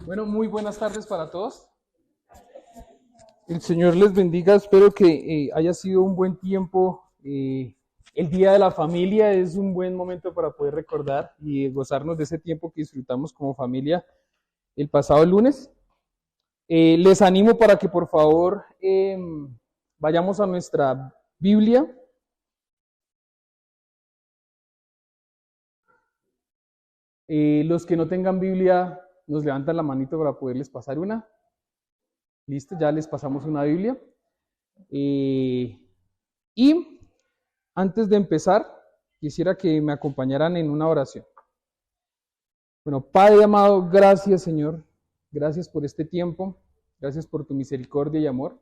Bueno, muy buenas tardes para todos. El Señor les bendiga. Espero que haya sido un buen tiempo. El Día de la Familia es un buen momento para poder recordar y gozarnos de ese tiempo que disfrutamos como familia el pasado lunes. Les animo para que por favor vayamos a nuestra Biblia. Los que no tengan Biblia nos levantan la manito para poderles pasar una. Listo, ya les pasamos una Biblia. Y antes de empezar, quisiera que me acompañaran en una oración. Bueno, Padre amado, gracias Señor, gracias por este tiempo, gracias por tu misericordia y amor.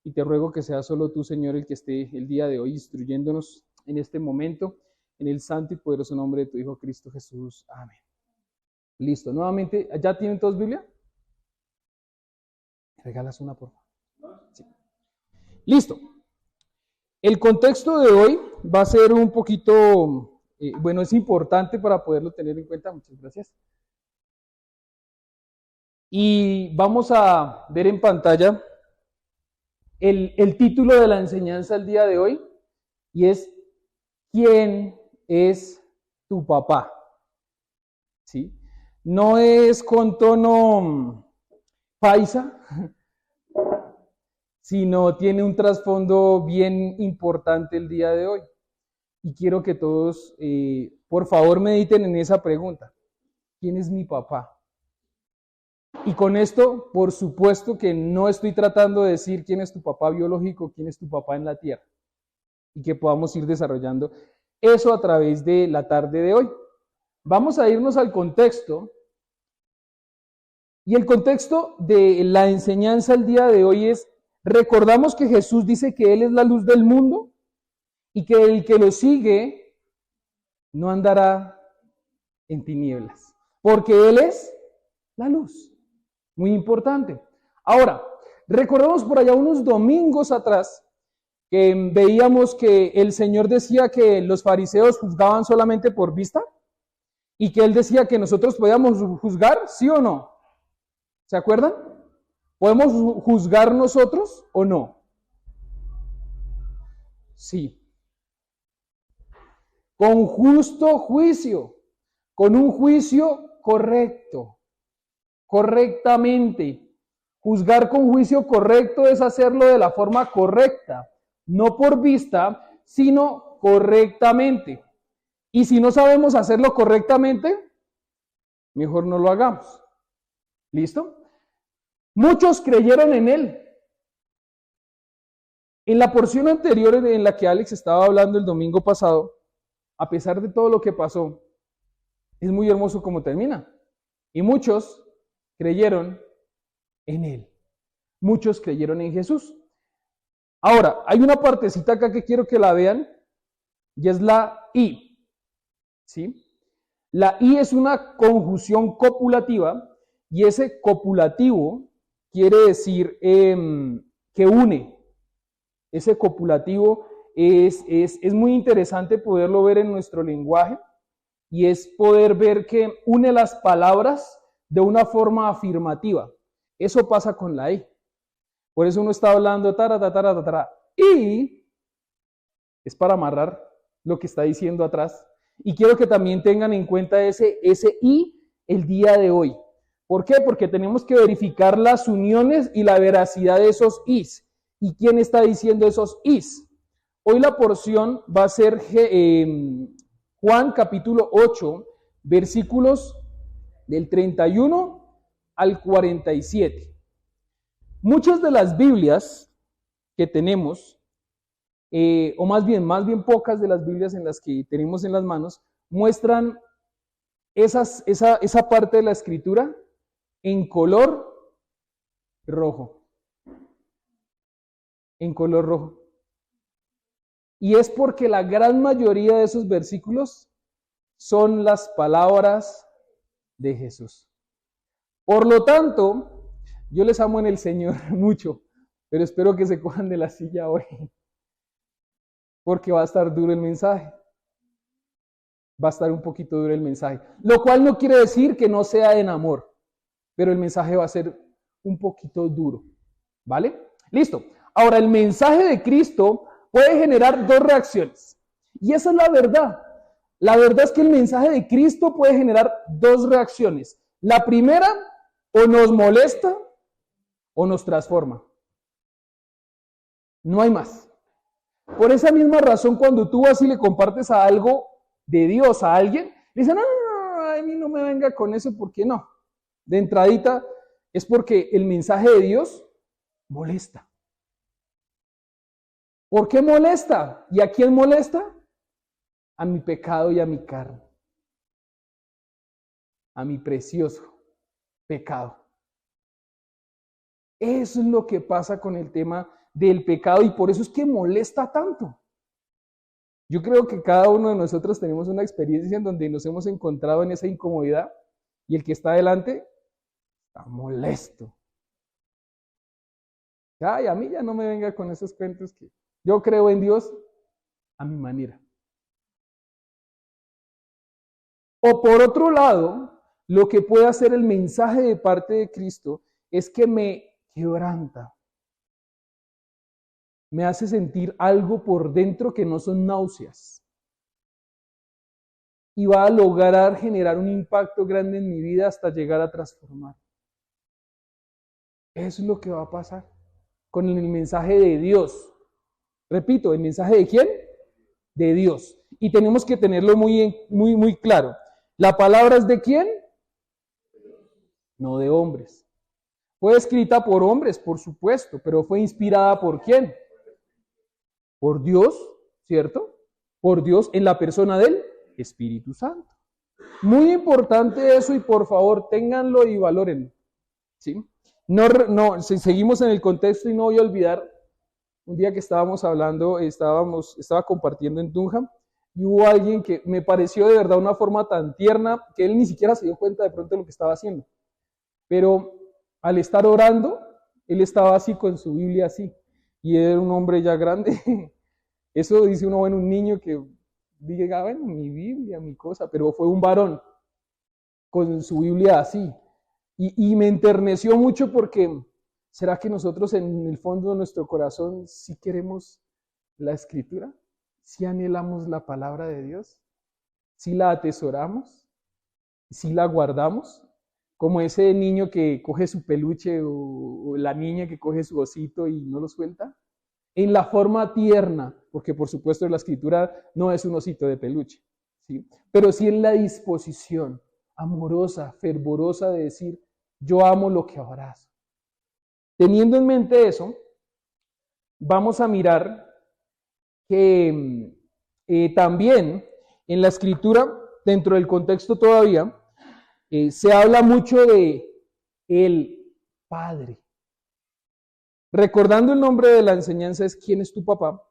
Y te ruego que sea solo tú, Señor, el que esté el día de hoy instruyéndonos en este momento, en el santo y poderoso nombre de tu Hijo Cristo Jesús. Amén. Listo, nuevamente, ¿ya tienen todos Biblia? ¿Regalas una, por favor? Sí. Listo. El contexto de hoy va a ser un poquito, bueno, es importante para poderlo tener en cuenta. Muchas gracias. Y vamos a ver en pantalla el título de la enseñanza el día de hoy, y es ¿quién es tu papá? ¿Sí? No es con tono paisa, sino tiene un trasfondo bien importante el día de hoy. Y quiero que todos, por favor, mediten en esa pregunta. ¿Quién es mi papá? Y con esto, por supuesto que no estoy tratando de decir quién es tu papá biológico, quién es tu papá en la tierra. Y que podamos ir desarrollando eso a través de la tarde de hoy. Vamos a irnos al contexto. Y el contexto de la enseñanza el día de hoy es, recordamos que Jesús dice que Él es la luz del mundo y que el que lo sigue no andará en tinieblas, porque Él es la luz. Muy importante. Ahora, recordamos por allá unos domingos atrás que veíamos que el Señor decía que los fariseos juzgaban solamente por vista y que Él decía que nosotros podíamos juzgar, ¿sí o no? ¿Se acuerdan? ¿Podemos juzgar nosotros o no? Sí. Con justo juicio, con un juicio correcto, correctamente. Juzgar con juicio correcto es hacerlo de la forma correcta, no por vista, sino correctamente. Y si no sabemos hacerlo correctamente, mejor no lo hagamos. ¿Listo? Muchos creyeron en Él. En la porción anterior en la que Alex estaba hablando el domingo pasado, a pesar de todo lo que pasó, es muy hermoso cómo termina. Y muchos creyeron en Él. Muchos creyeron en Jesús. Ahora, hay una partecita acá que quiero que la vean, y es la I. ¿Sí? La I es una conjunción copulativa, y ese copulativo quiere decir que une. Ese copulativo es muy interesante poderlo ver en nuestro lenguaje, y es poder ver que une las palabras de una forma afirmativa. Eso pasa con la I. Por eso uno está hablando y es para amarrar lo que está diciendo atrás. Y quiero que también tengan en cuenta ese y el día de hoy. ¿Por qué? Porque tenemos que verificar las uniones y la veracidad de esos is. ¿Y quién está diciendo esos is? Hoy la porción va a ser Juan capítulo 8, versículos del 31 al 47. Muchas de las Biblias que tenemos, o más bien pocas de las Biblias en las que tenemos en las manos, muestran esa parte de la escritura en color rojo. En color rojo. Y es porque la gran mayoría de esos versículos son las palabras de Jesús. Por lo tanto, yo les amo en el Señor mucho, pero espero que se cojan de la silla hoy, porque va a estar duro el mensaje. Va a estar un poquito duro el mensaje. Lo cual no quiere decir que no sea en amor. pero el mensaje va a ser un poquito duro, ¿vale? Listo. Ahora, el mensaje de Cristo puede generar dos reacciones. Y esa es la verdad. La verdad es que el mensaje de Cristo puede generar dos reacciones. La primera, o nos molesta o nos transforma. No hay más. Por esa misma razón, cuando tú vas y le compartes a algo de Dios a alguien, le dicen, no, a mí no me venga con eso, ¿por qué no? De entradita, es porque el mensaje de Dios molesta. ¿Por qué molesta? ¿Y a quién molesta? A mi pecado y a mi carne. A mi precioso pecado. Eso es lo que pasa con el tema del pecado y por eso es que molesta tanto. Yo creo que cada uno de nosotros tenemos una experiencia en donde nos hemos encontrado en esa incomodidad y el que está adelante está molesto. Ay, a mí ya no me venga con esos cuentos que yo creo en Dios a mi manera. O por otro lado, lo que puede hacer el mensaje de parte de Cristo es que me quebranta. Me hace sentir algo por dentro que no son náuseas. Y va a lograr generar un impacto grande en mi vida hasta llegar a transformar. Eso es lo que va a pasar con el mensaje de Dios. Repito, ¿el mensaje de quién? De Dios. Y tenemos que tenerlo muy claro. ¿La palabra es de quién? No de hombres. Fue escrita por hombres, por supuesto, pero fue inspirada ¿por quién? Por Dios, ¿cierto? Por Dios en la persona del Espíritu Santo. Muy importante eso y por favor ténganlo y valórenlo. ¿Sí? Si seguimos en el contexto y no voy a olvidar, un día que estábamos hablando, estaba compartiendo en Dunham y hubo alguien que me pareció de verdad una forma tan tierna que él ni siquiera se dio cuenta de pronto de lo que estaba haciendo. Pero al estar orando, él estaba así con su Biblia así. Y era un hombre ya grande. Eso dice uno, bueno, un niño que diga, bueno, mi Biblia, mi cosa, pero fue un varón con su Biblia así. Y me enterneció mucho porque, ¿será que nosotros en el fondo de nuestro corazón sí queremos la Escritura? ¿Sí anhelamos la palabra de Dios? ¿Sí la atesoramos? ¿Sí la guardamos? Como ese niño que coge su peluche o la niña que coge su osito y no lo suelta. En la forma tierna, porque por supuesto la Escritura no es un osito de peluche, ¿sí? Pero sí en la disposición amorosa, fervorosa de decir, yo amo lo que abrazo. Teniendo en mente eso, vamos a mirar que también en la Escritura, dentro del contexto todavía, se habla mucho de el Padre. Recordando el nombre de la enseñanza es ¿quién es tu papá?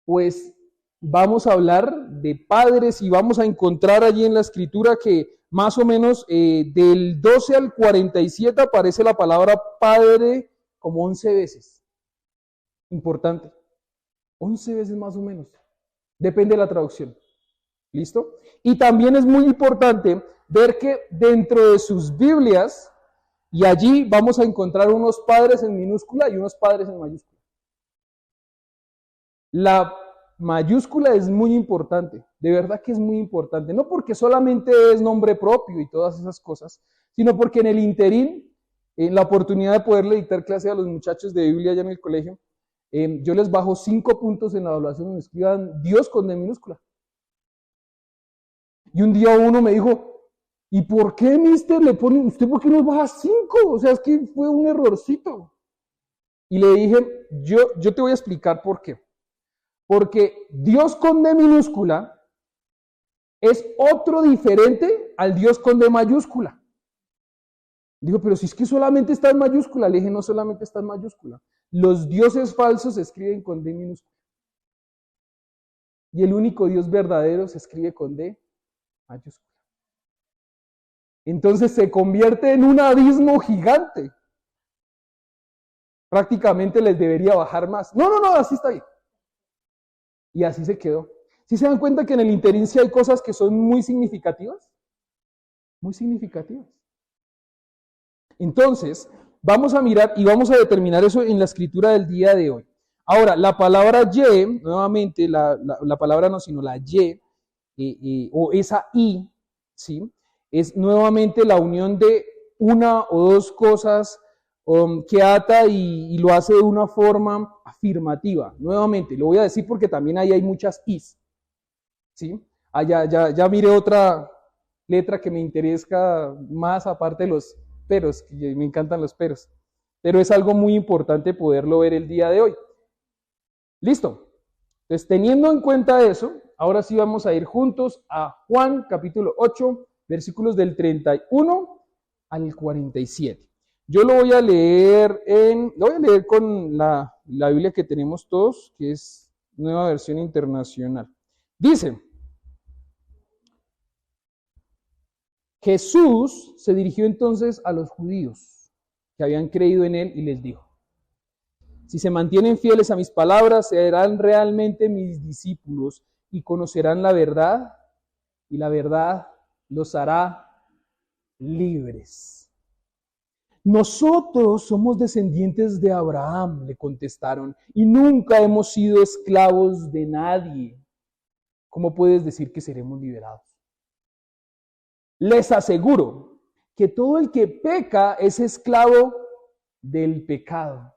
Pues vamos a hablar de padres y vamos a encontrar allí en la Escritura que más o menos del 12 al 47 aparece la palabra padre como 11 veces. Importante. 11 veces más o menos. Depende de la traducción. ¿Listo? Y también es muy importante ver que dentro de sus Biblias, y allí vamos a encontrar unos padres en minúscula y unos padres en mayúscula. La mayúscula es muy importante, de verdad que es muy importante, no porque solamente es nombre propio y todas esas cosas, sino porque en el interín, en la oportunidad de poderle dictar clase a los muchachos de Biblia allá en el colegio, yo les bajo 5 puntos en la evaluación donde escriban Dios con D minúscula. Y un día uno me dijo, ¿y por qué, mister, le pone, usted por qué nos baja 5? O sea, es que fue un errorcito. Y le dije, yo te voy a explicar por qué. Porque Dios con D minúscula es otro diferente al Dios con D mayúscula. Digo, pero si es que solamente está en mayúscula. Le dije, no solamente está en mayúscula. Los dioses falsos se escriben con D minúscula. Y el único Dios verdadero se escribe con D mayúscula. Entonces se convierte en un abismo gigante. Prácticamente les debería bajar más. No, así está bien. Y así se quedó. ¿Sí se dan cuenta que en el interín sí hay cosas que son muy significativas? Muy significativas. Entonces, vamos a mirar y vamos a determinar eso en la escritura del día de hoy. Ahora, la palabra Y, nuevamente, la palabra no, sino la Y, o esa I, ¿sí? Es nuevamente la unión de una o dos cosas que ata y lo hace de una forma afirmativa. Nuevamente, lo voy a decir porque también ahí hay muchas Is, ¿sí? Ya miré otra letra que me interesa más aparte de los peros, que me encantan los peros. Pero es algo muy importante poderlo ver el día de hoy. Listo. Entonces, teniendo en cuenta eso, ahora sí vamos a ir juntos a Juan capítulo 8, versículos del 31 al 47. Yo lo voy a leer con la Biblia que tenemos todos, que es Nueva Versión Internacional. Dice: Jesús se dirigió entonces a los judíos que habían creído en él y les dijo: si se mantienen fieles a mis palabras, serán realmente mis discípulos y conocerán la verdad, y la verdad los hará libres. Nosotros somos descendientes de Abraham, le contestaron, y nunca hemos sido esclavos de nadie. ¿Cómo puedes decir que seremos liberados? Les aseguro que todo el que peca es esclavo del pecado,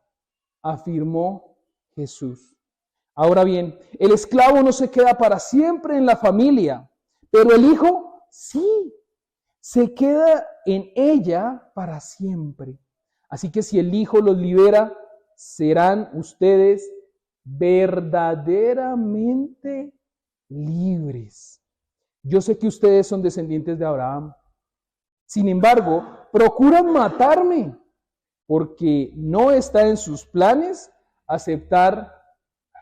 afirmó Jesús. Ahora bien, el esclavo no se queda para siempre en la familia, pero el hijo sí, se queda en ella para siempre. Así que si el hijo los libera, serán ustedes verdaderamente libres. Yo sé que ustedes son descendientes de Abraham. Sin embargo, procuran matarme, porque no está en sus planes aceptar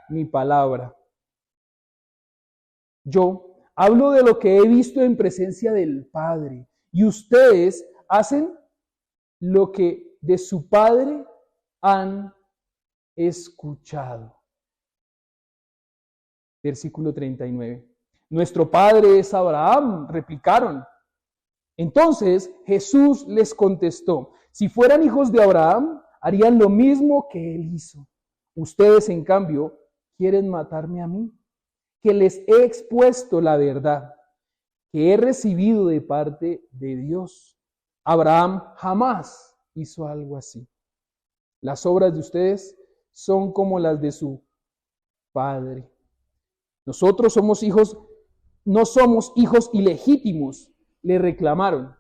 mi palabra. Yo hablo de lo que he visto en presencia del Padre, y ustedes hacen lo que de su Padre han escuchado. Versículo 39. Nuestro padre es Abraham, replicaron. Entonces Jesús les contestó: si fueran hijos de Abraham, harían lo mismo que él hizo. Ustedes, en cambio, quieren matarme a mí, que les he expuesto la verdad que he recibido de parte de Dios. Abraham jamás hizo algo así. Las obras de ustedes son como las de su padre. Nosotros somos hijos, no somos hijos ilegítimos, le reclamaron.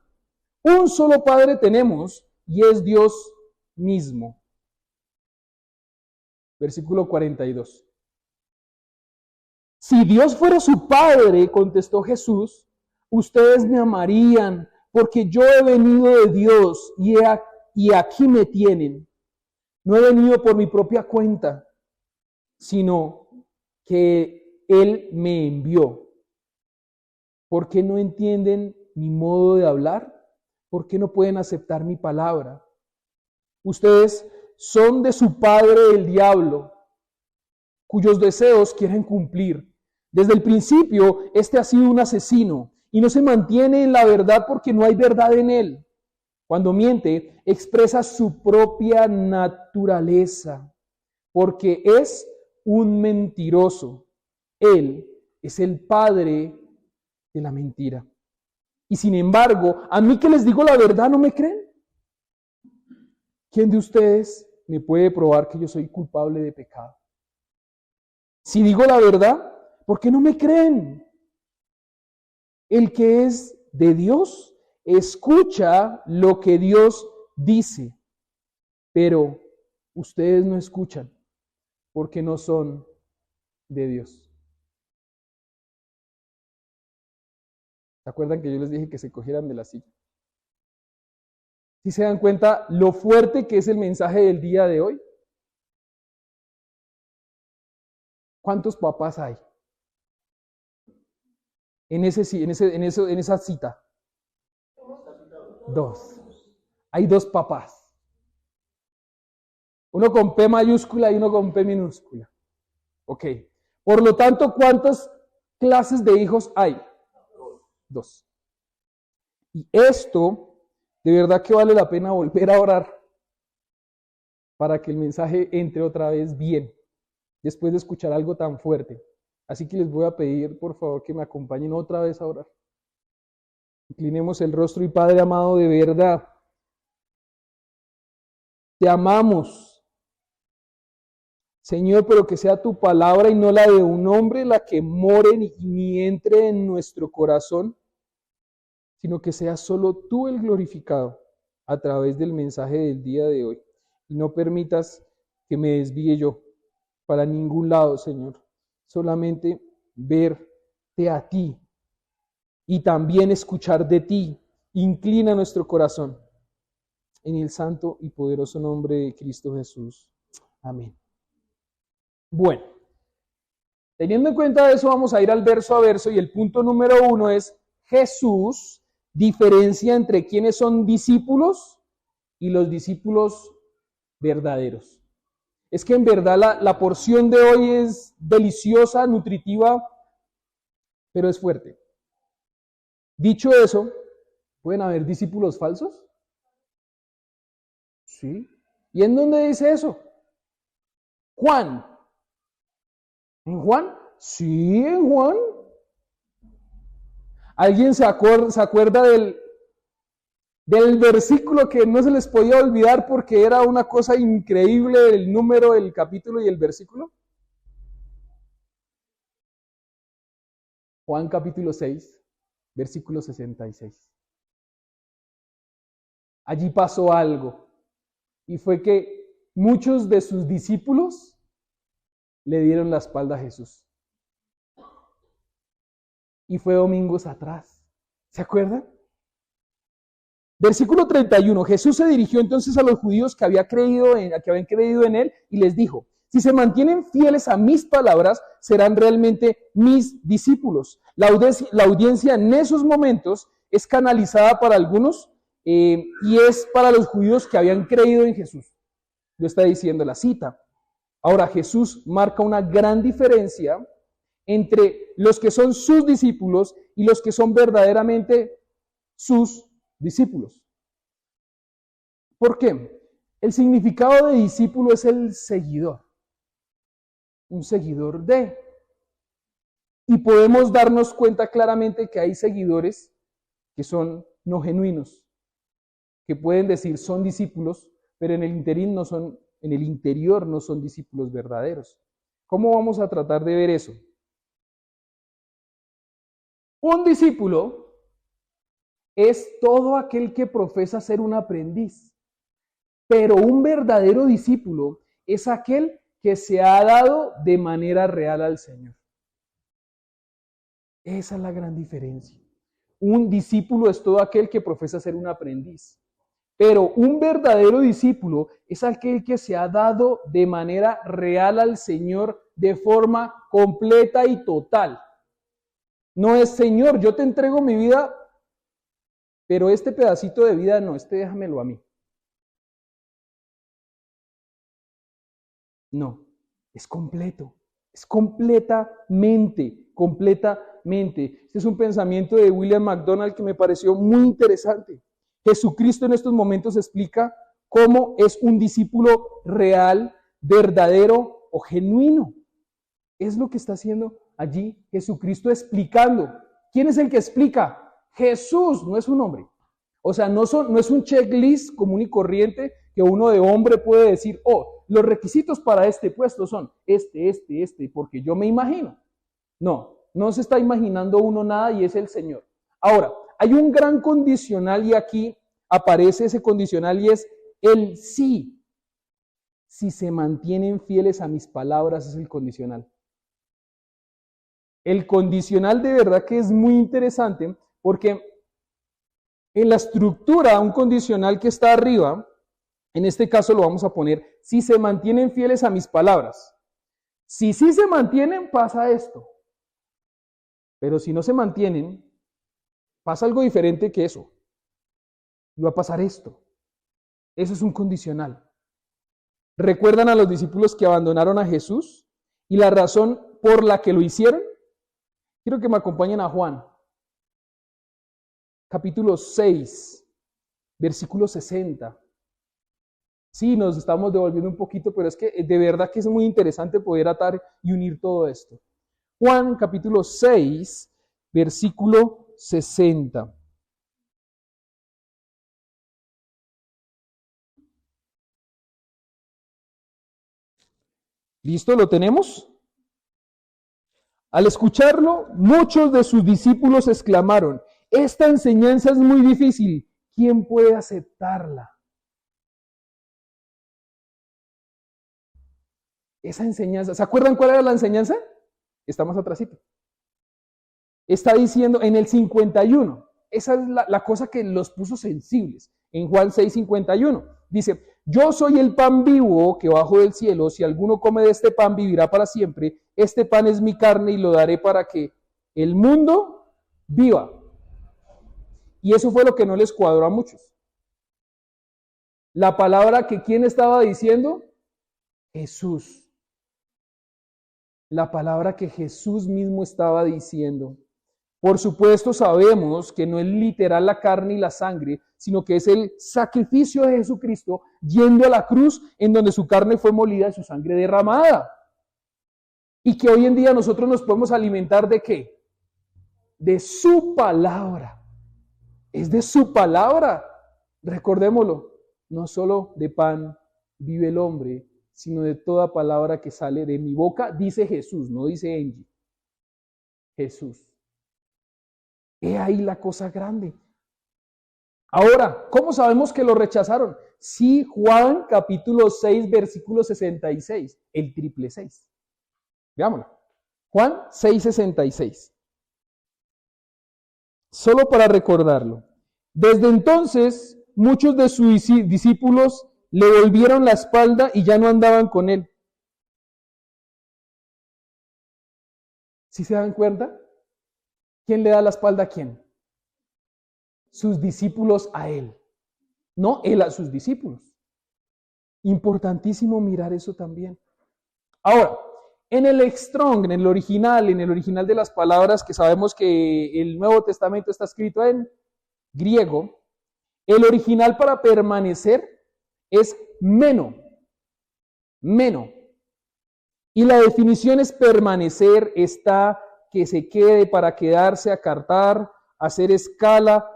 Un solo padre tenemos y es Dios mismo. Versículo 42. Si Dios fuera su padre, contestó Jesús, ustedes me amarían, porque yo he venido de Dios y aquí me tienen. No he venido por mi propia cuenta, sino que Él me envió. ¿Por qué no entienden mi modo de hablar? ¿Por qué no pueden aceptar mi palabra? Ustedes son de su padre el diablo, cuyos deseos quieren cumplir. Desde el principio, este ha sido un asesino y no se mantiene en la verdad porque no hay verdad en él. Cuando miente, expresa su propia naturaleza, porque es un mentiroso. Él es el padre de la mentira. Y sin embargo, a mí que les digo la verdad, ¿no me creen? ¿Quién de ustedes me puede probar que yo soy culpable de pecado? Si digo la verdad, ¿por qué no me creen? El que es de Dios escucha lo que Dios dice, pero ustedes no escuchan porque no son de Dios. ¿Se acuerdan que yo les dije que se cogieran de la silla? ¿Sí se dan cuenta lo fuerte que es el mensaje del día de hoy? ¿Cuántos papás hay en esa cita? Dos. Hay dos papás. Uno con P mayúscula y uno con P minúscula. Ok. Por lo tanto, ¿cuántas clases de hijos hay? Dos. Y esto De verdad que vale la pena volver a orar para que el mensaje entre otra vez bien, después de escuchar algo tan fuerte. Así que les voy a pedir, por favor, que me acompañen otra vez a orar. Inclinemos el rostro y Padre amado, de verdad, te amamos. Señor, pero que sea tu palabra y no la de un hombre la que more ni entre en nuestro corazón, sino que sea solo tú el glorificado a través del mensaje del día de hoy. Y no permitas que me desvíe yo para ningún lado, Señor. Solamente verte a ti y también escuchar de ti. Inclina nuestro corazón. En el santo y poderoso nombre de Cristo Jesús. Amén. Bueno, teniendo en cuenta eso, vamos a ir al verso a verso y el punto número 1 es: Jesús diferencia entre quienes son discípulos y los discípulos verdaderos. Es que en verdad la porción de hoy es deliciosa, nutritiva, pero es fuerte. Dicho eso, ¿pueden haber discípulos falsos? Sí. ¿Y en dónde dice eso? Juan. ¿En Juan? Sí, en Juan. ¿Alguien se acuerda del versículo que no se les podía olvidar porque era una cosa increíble el número, el capítulo y el versículo? Juan capítulo 6, versículo 66. Allí pasó algo y fue que muchos de sus discípulos le dieron la espalda a Jesús. Y fue domingos atrás. ¿Se acuerdan? Versículo 31. Jesús se dirigió entonces a los judíos que habían creído en él y les dijo: si se mantienen fieles a mis palabras, serán realmente mis discípulos. La audiencia en esos momentos es canalizada para algunos y es para los judíos que habían creído en Jesús. Lo está diciendo la cita. Ahora Jesús marca una gran diferencia entre los que son sus discípulos y los que son verdaderamente sus discípulos. ¿Por qué? El significado de discípulo es el seguidor. Un seguidor de. Y podemos darnos cuenta claramente que hay seguidores que son no genuinos, que pueden decir son discípulos, pero en el interior no son discípulos verdaderos. ¿Cómo vamos a tratar de ver eso? Un discípulo es todo aquel que profesa ser un aprendiz, pero un verdadero discípulo es aquel que se ha dado de manera real al Señor. Esa es la gran diferencia. Un discípulo es todo aquel que profesa ser un aprendiz, pero un verdadero discípulo es aquel que se ha dado de manera real al Señor de forma completa y total. No es: Señor, yo te entrego mi vida, pero este pedacito de vida no, déjamelo a mí. No, es completo, es completamente. Este es un pensamiento de William MacDonald que me pareció muy interesante. Jesucristo en estos momentos explica cómo es un discípulo real, verdadero o genuino. Es lo que está haciendo allí Jesucristo explicando. ¿Quién es el que explica? Jesús, no es un hombre. O sea, no es un checklist común y corriente que uno de hombre puede decir: oh, los requisitos para este puesto son este, porque yo me imagino. No se está imaginando uno nada y es el Señor. Ahora, hay un gran condicional y aquí aparece ese condicional y es el sí. Si se mantienen fieles a mis palabras es el condicional. El condicional de verdad que es muy interesante porque en la estructura, un condicional que está arriba, en este caso lo vamos a poner: si se mantienen fieles a mis palabras. Si sí se mantienen, pasa esto. Pero si no se mantienen, pasa algo diferente que eso. Y va a pasar esto. Eso es un condicional. ¿Recuerdan a los discípulos que abandonaron a Jesús? ¿Y la razón por la que lo hicieron? Quiero que me acompañen a Juan, capítulo 6. versículo 60. Sí, nos estamos devolviendo un poquito, pero es que de verdad que es muy interesante poder atar y unir todo esto. Juan capítulo 6, versículo 60. ¿Listo? ¿Lo tenemos? Al escucharlo, muchos de sus discípulos exclamaron: esta enseñanza es muy difícil, ¿quién puede aceptarla? Esa enseñanza, ¿se acuerdan cuál era la enseñanza? Está más atrásito. Está diciendo en el 51, esa es la cosa que los puso sensibles. En Juan 6:51 dice: yo soy el pan vivo que bajo del cielo, si alguno come de este pan vivirá para siempre, este pan es mi carne y lo daré para que el mundo viva. Y eso fue lo que no les cuadró a muchos. La palabra que ¿quién estaba diciendo? Jesús. La palabra que Jesús mismo estaba diciendo. Por supuesto sabemos que no es literal la carne y la sangre, sino que es el sacrificio de Jesucristo yendo a la cruz en donde su carne fue molida y su sangre derramada. Y que hoy en día nosotros nos podemos alimentar ¿de qué? De su palabra. Es de su palabra. Recordémoslo, no solo de pan vive el hombre, sino de toda palabra que sale de mi boca, dice Jesús, no dice Angie. Jesús. He ahí la cosa grande. Ahora, ¿cómo sabemos que lo rechazaron? Sí, Juan capítulo 6, versículo 66, el triple 6. Veámoslo. Juan 6, 66. Solo para recordarlo. Desde entonces, muchos de sus discípulos le volvieron la espalda y ya no andaban con él. ¿Sí se dan cuenta? ¿Quién le da la espalda a quién? Sus discípulos a él. No él a sus discípulos. Importantísimo mirar eso también. Ahora, en el Strong, en el original de las palabras, que sabemos que el Nuevo Testamento está escrito en griego, el original para permanecer es meno. Meno. Y la definición es permanecer, está, que se quede, para quedarse, acartar, hacer escala,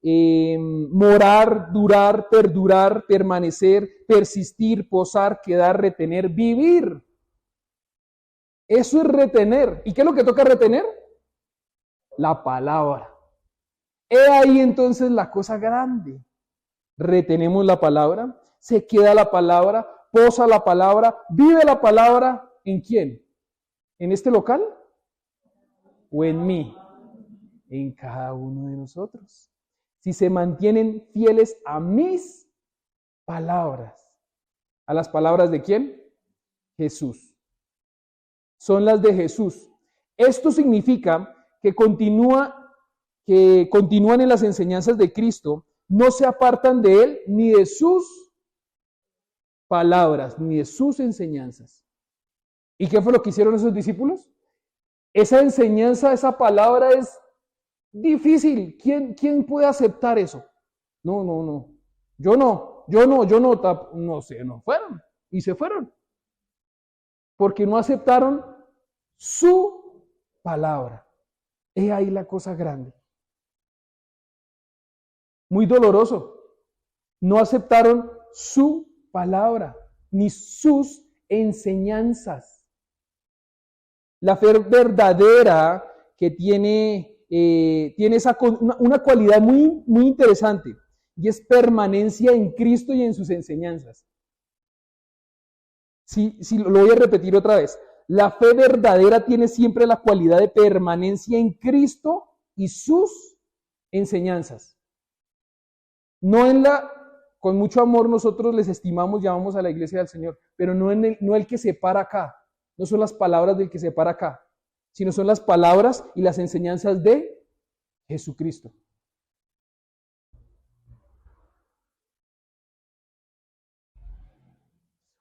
morar, durar, perdurar, permanecer, persistir, posar, quedar, retener, vivir. Eso es retener. ¿Y qué es lo que toca retener? La palabra. He ahí entonces la cosa grande. Retenemos la palabra, se queda la palabra, posa la palabra, vive la palabra. ¿En quién? ¿En este local? ¿O en mí? En cada uno de nosotros. Si se mantienen fieles a mis palabras. ¿A las palabras de quién? Jesús. Son las de Jesús. Esto significa que continúan en las enseñanzas de Cristo, no se apartan de Él ni de sus palabras, ni de sus enseñanzas. ¿Y qué fue lo que hicieron esos discípulos? Esa enseñanza, esa palabra es difícil. ¿Quién puede aceptar eso? No. Yo no sé, no fueron. Y se fueron. Porque no aceptaron su palabra. He ahí la cosa grande. Muy doloroso. No aceptaron su palabra, ni sus enseñanzas. La fe verdadera que tiene una cualidad muy, muy interesante, y es permanencia en Cristo y en sus enseñanzas. Sí, lo voy a repetir otra vez. La fe verdadera tiene siempre la cualidad de permanencia en Cristo y sus enseñanzas. No con mucho amor nosotros les estimamos, llamamos a la iglesia del Señor, pero no el que se para acá. No son las palabras del que se para acá, sino son las palabras y las enseñanzas de Jesucristo.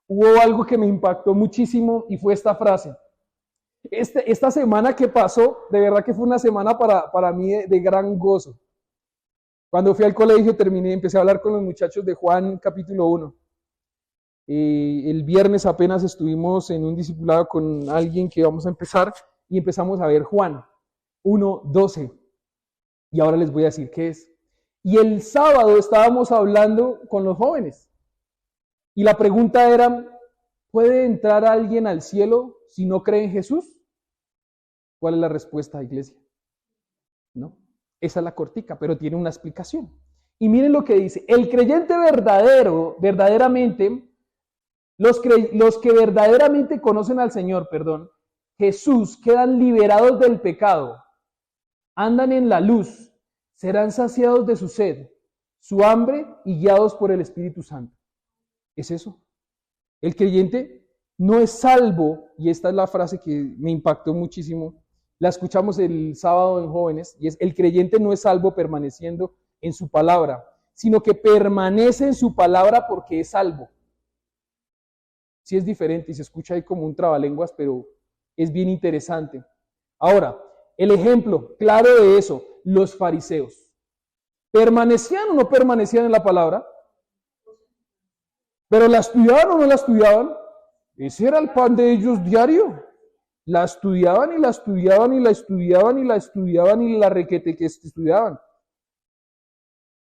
Hubo algo que me impactó muchísimo y fue esta frase. Esta semana que pasó, de verdad que fue una semana para mí de gran gozo. Cuando fui al colegio empecé a hablar con los muchachos de Juan capítulo 1. El viernes apenas estuvimos en un discipulado con alguien que vamos a empezar y empezamos a ver Juan 1:12. Y ahora les voy a decir qué es. Y el sábado estábamos hablando con los jóvenes. Y la pregunta era, ¿puede entrar alguien al cielo si no cree en Jesús? ¿Cuál es la respuesta, iglesia? No. Esa es la cortica, pero tiene una explicación. Y miren lo que dice. El creyente verdaderamente, los que verdaderamente conocen al Señor, Jesús, quedan liberados del pecado, andan en la luz, serán saciados de su sed, su hambre y guiados por el Espíritu Santo. Es eso. El creyente no es salvo, y esta es la frase que me impactó muchísimo, la escuchamos el sábado en jóvenes, y es: el creyente no es salvo permaneciendo en su palabra, sino que permanece en su palabra porque es salvo. Sí es diferente y se escucha ahí como un trabalenguas, pero es bien interesante. Ahora, el ejemplo claro de eso, los fariseos. ¿Permanecían o no permanecían en la palabra? ¿Pero la estudiaban o no la estudiaban? Ese era el pan de ellos diario. La estudiaban y la estudiaban y la estudiaban y la estudiaban y la requete que estudiaban.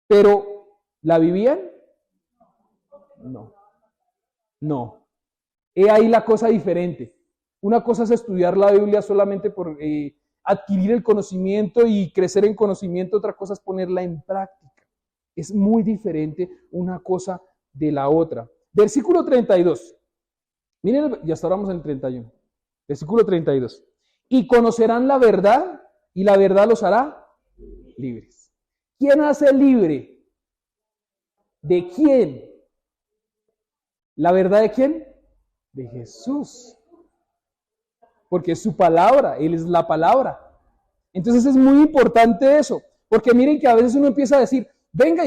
¿Pero la vivían? No. No. He ahí la cosa diferente. Una cosa es estudiar la Biblia solamente por adquirir el conocimiento y crecer en conocimiento, otra cosa es ponerla en práctica. Es muy diferente una cosa de la otra. Versículo 32. Miren, y hasta ahora vamos en el 31. Versículo 32. Y conocerán la verdad, y la verdad los hará libres. ¿Quién hace libre? ¿De quién? ¿La verdad de quién? De Jesús. Porque es su palabra, Él es la palabra. Entonces es muy importante eso, porque miren que a veces uno empieza a decir, venga,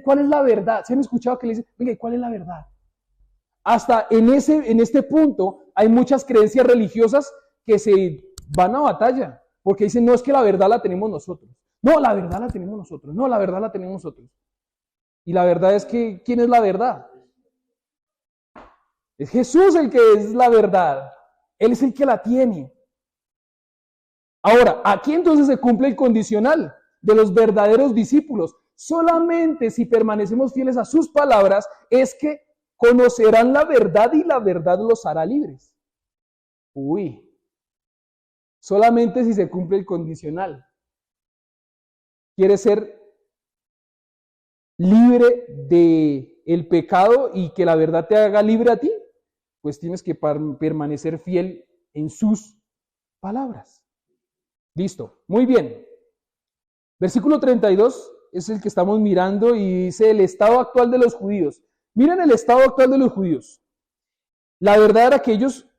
¿cuál es la verdad? ¿Se han escuchado que le dicen, venga, ¿y cuál es la verdad? Hasta en este punto hay muchas creencias religiosas que se van a batalla, porque dicen, no, es que la verdad la tenemos nosotros. No, la verdad la tenemos nosotros. No, la verdad la tenemos nosotros. Y la verdad es que, ¿quién es la verdad? Es Jesús el que es la verdad. Él es el que la tiene. Ahora, aquí entonces se cumple el condicional de los verdaderos discípulos. Solamente si permanecemos fieles a sus palabras es que conocerán la verdad y la verdad los hará libres. Uy, solamente si se cumple el condicional. ¿Quieres ser libre del pecado y que la verdad te haga libre a ti? Pues tienes que permanecer fiel en sus palabras. Listo, muy bien. Versículo 32 es el que estamos mirando y dice el estado actual de los judíos. Miren el estado actual de los judíos. La verdad era que ellos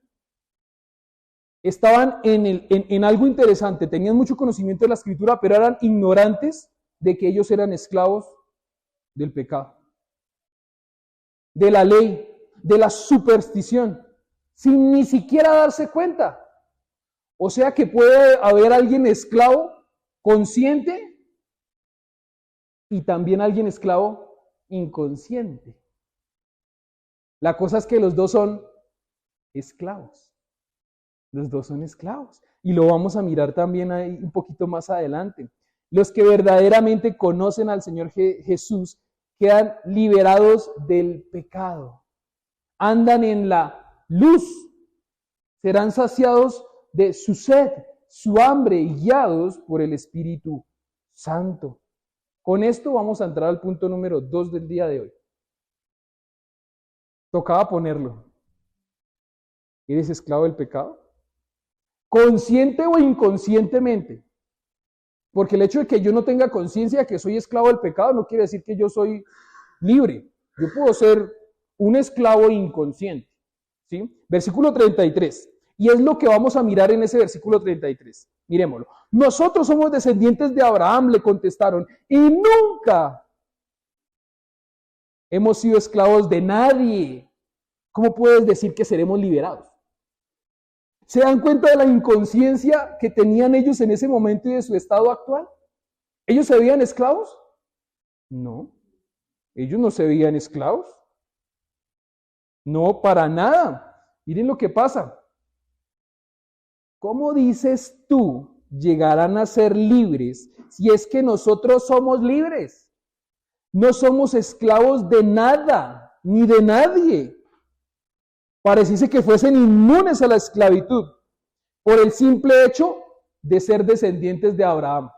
estaban en algo interesante, tenían mucho conocimiento de la escritura, pero eran ignorantes de que ellos eran esclavos del pecado, de la ley, de la superstición, sin ni siquiera darse cuenta. O sea que puede haber alguien esclavo consciente y también alguien esclavo inconsciente. La cosa es que los dos son esclavos. Los dos son esclavos. Y lo vamos a mirar también ahí un poquito más adelante. Los que verdaderamente conocen al Señor Jesús quedan liberados del pecado. Andan en la luz. Serán saciados de su sed, su hambre y guiados por el Espíritu Santo. Con esto vamos a entrar al punto número 2 del día de hoy. Tocaba ponerlo. ¿Eres esclavo del pecado? Consciente o inconscientemente. Porque el hecho de que yo no tenga conciencia de que soy esclavo del pecado no quiere decir que yo soy libre. Yo puedo ser un esclavo inconsciente. ¿Sí? Versículo 33. Y es lo que vamos a mirar en ese versículo 33. Miremoslo. Nosotros somos descendientes de Abraham, le contestaron, y nunca hemos sido esclavos de nadie. ¿Cómo puedes decir que seremos liberados? ¿Se dan cuenta de la inconsciencia que tenían ellos en ese momento y de su estado actual? ¿Ellos se veían esclavos? No, ellos no se veían esclavos. No, para nada. Miren lo que pasa. ¿Cómo dices tú llegarán a ser libres si es que nosotros somos libres? No somos esclavos de nada, ni de nadie. Pareciese que fuesen inmunes a la esclavitud por el simple hecho de ser descendientes de Abraham.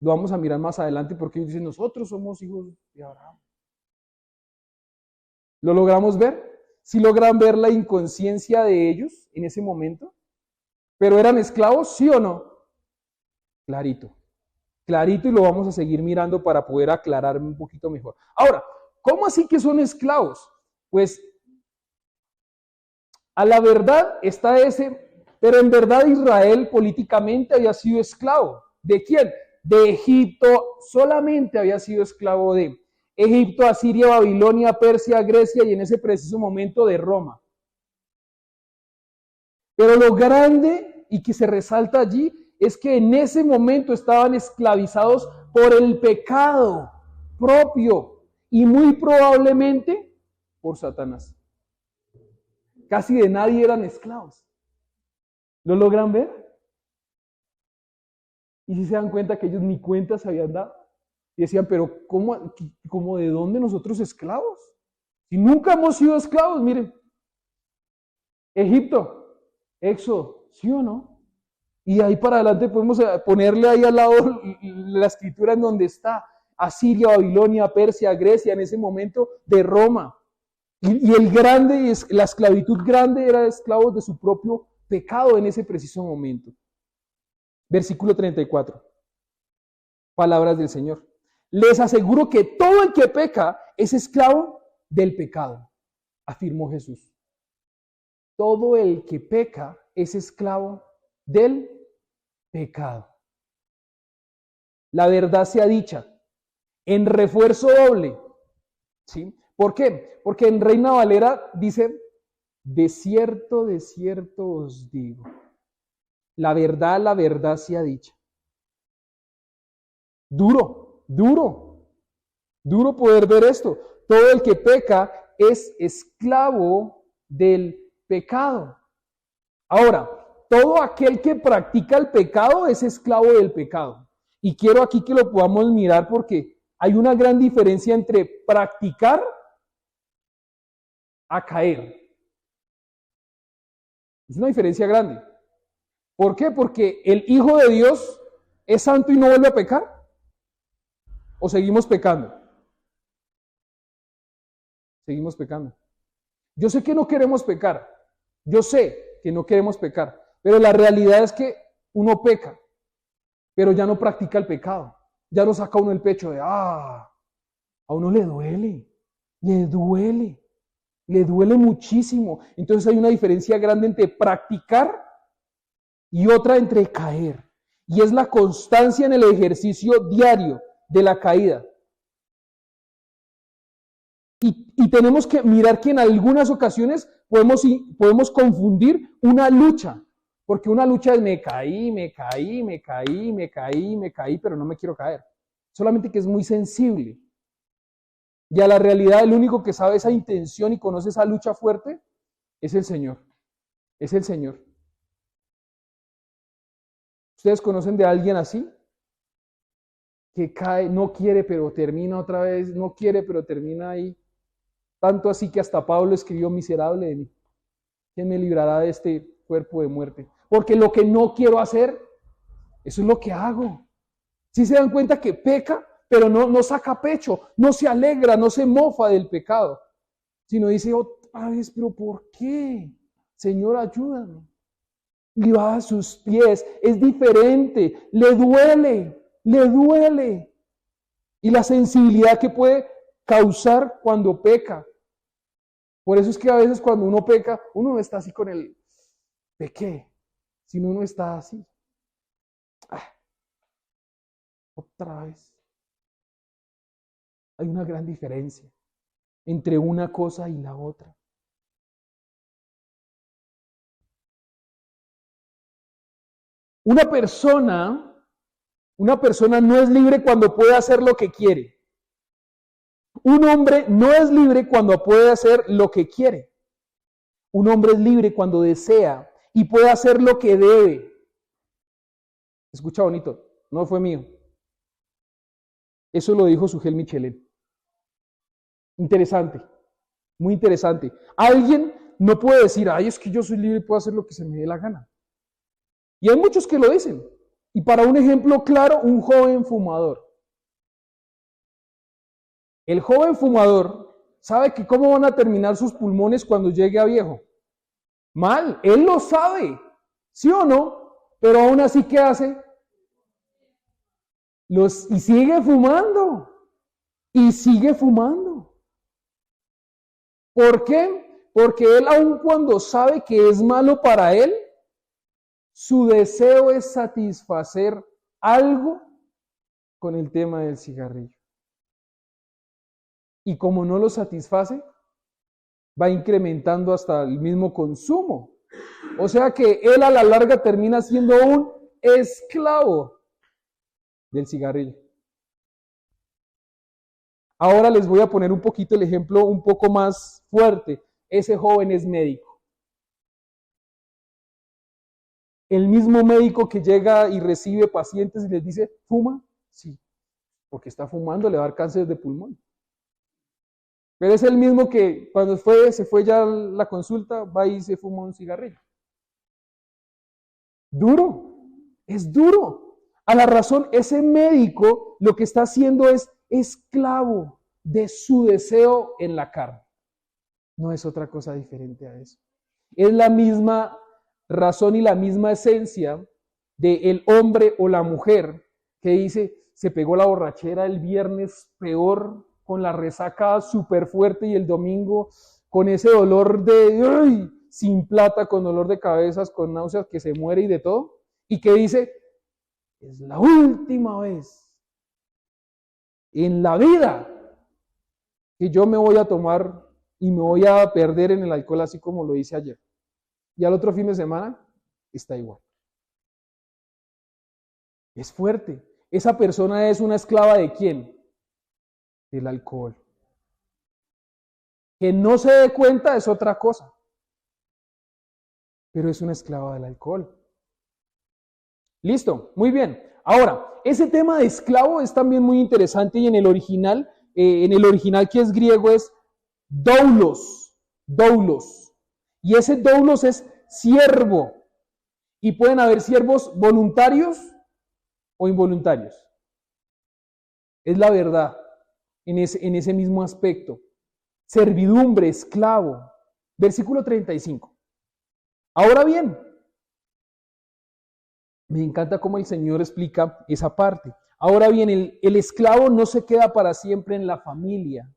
Lo vamos a mirar más adelante porque ellos dicen, nosotros somos hijos de Abraham. ¿Lo logramos ver? ¿Sí logran ver la inconsciencia de ellos en ese momento? ¿Pero eran esclavos, sí o no? Clarito. Clarito, y lo vamos a seguir mirando para poder aclarar un poquito mejor. Ahora, ¿cómo así que son esclavos? Pues a la verdad está ese, pero en verdad Israel políticamente había sido esclavo. ¿De quién? De Egipto, solamente había sido esclavo de Egipto, Asiria, Babilonia, Persia, Grecia y en ese preciso momento de Roma. Pero lo grande y que se resalta allí es que en ese momento estaban esclavizados por el pecado propio y muy probablemente por Satanás. Casi de nadie eran esclavos. ¿Lo logran ver? Y si se dan cuenta que ellos ni cuenta se habían dado. Y decían, pero ¿cómo de dónde nosotros esclavos? Si nunca hemos sido esclavos, miren. Egipto, Éxodo, ¿sí o no? Y ahí para adelante podemos ponerle ahí al lado la escritura en donde está Asiria, Babilonia, Persia, Grecia, en ese momento de Roma. Y el grande, la esclavitud grande era de esclavos de su propio pecado en ese preciso momento. Versículo 34. Palabras del Señor. Les aseguro que todo el que peca es esclavo del pecado, afirmó Jesús. Todo el que peca es esclavo del pecado. La verdad sea dicha, en refuerzo doble. ¿Sí? ¿Por qué? Porque en Reina Valera dice, de cierto os digo. La verdad sea dicha. Duro poder ver esto. Todo el que peca es esclavo del pecado. Ahora, todo aquel que practica el pecado es esclavo del pecado. Y quiero aquí que lo podamos mirar porque hay una gran diferencia entre practicar a caer. Es una diferencia grande. ¿Por qué? Porque el Hijo de Dios es santo y no vuelve a pecar. ¿O seguimos pecando? Seguimos pecando. Yo sé que no queremos pecar. Yo sé que no queremos pecar. Pero la realidad es que uno peca, pero ya no practica el pecado. Ya no saca uno el pecho de, a uno le duele muchísimo. Entonces hay una diferencia grande entre practicar y otra entre caer. Y es la constancia en el ejercicio diario de la caída. Y tenemos que mirar que en algunas ocasiones podemos confundir una lucha. Porque una lucha es me caí, pero no me quiero caer. Solamente que es muy sensible. Y a la realidad, el único que sabe esa intención y conoce esa lucha fuerte es el Señor. Es el Señor. ¿Ustedes conocen de alguien así? Que cae, no quiere, pero termina otra vez, no quiere, pero termina ahí. Tanto así que hasta Pablo escribió, miserable de mí. ¿Quién me librará de este cuerpo de muerte? Porque lo que no quiero hacer, eso es lo que hago. Si se dan cuenta que peca, pero no saca pecho, no se alegra, no se mofa del pecado, sino dice otra vez, pero ¿por qué? Señor, ayúdame. Y va a sus pies, es diferente, le duele. Y la sensibilidad que puede causar cuando peca. Por eso es que a veces cuando uno peca, uno no está así con el pequé, sino uno está así. Otra vez. Hay una gran diferencia entre una cosa y la otra. Una persona Una persona no es libre cuando puede hacer lo que quiere. Un hombre no es libre cuando puede hacer lo que quiere. Un hombre es libre cuando desea y puede hacer lo que debe. Escucha bonito, no fue mío. Eso lo dijo Sujel Michelet. Interesante, muy interesante. Alguien no puede decir, ay, es que yo soy libre y puedo hacer lo que se me dé la gana. Y hay muchos que lo dicen. Y para un ejemplo claro, un joven fumador. El joven fumador sabe que cómo van a terminar sus pulmones cuando llegue a viejo. Mal, él lo sabe, ¿sí o no? Pero aún así, ¿qué hace? Y sigue fumando. Y sigue fumando. ¿Por qué? Porque él, aun cuando sabe que es malo para él, su deseo es satisfacer algo con el tema del cigarrillo. Y como no lo satisface, va incrementando hasta el mismo consumo. O sea que él a la larga termina siendo un esclavo del cigarrillo. Ahora les voy a poner un poquito el ejemplo un poco más fuerte. Ese joven es médico. El mismo médico que llega y recibe pacientes y les dice, ¿fuma? Sí, porque está fumando, le va a dar cáncer de pulmón. Pero es el mismo que cuando se fue ya la consulta, va y se fuma un cigarrillo. Duro, es duro. A la razón, ese médico lo que está haciendo es esclavo de su deseo en la carne. No es otra cosa diferente a eso. Es la misma razón y la misma esencia del hombre o la mujer que dice, se pegó la borrachera el viernes peor, con la resaca súper fuerte y el domingo con ese dolor de sin plata, con dolor de cabezas, con náuseas, que se muere y de todo, y que dice, es la última vez en la vida que yo me voy a tomar y me voy a perder en el alcohol así como lo hice ayer. Y al otro fin de semana está igual. Es fuerte. Esa persona es una esclava ¿de quién? Del alcohol. Que no se dé cuenta es otra cosa. Pero es una esclava del alcohol. Listo, muy bien. Ahora, ese tema de esclavo es también muy interesante y en el original que es griego es doulos, doulos. Y ese doulos es siervo. Y pueden haber siervos voluntarios o involuntarios. Es la verdad en ese mismo aspecto. Servidumbre, esclavo. Versículo 35. Ahora bien, me encanta cómo el Señor explica esa parte. Ahora bien, el esclavo no se queda para siempre en la familia,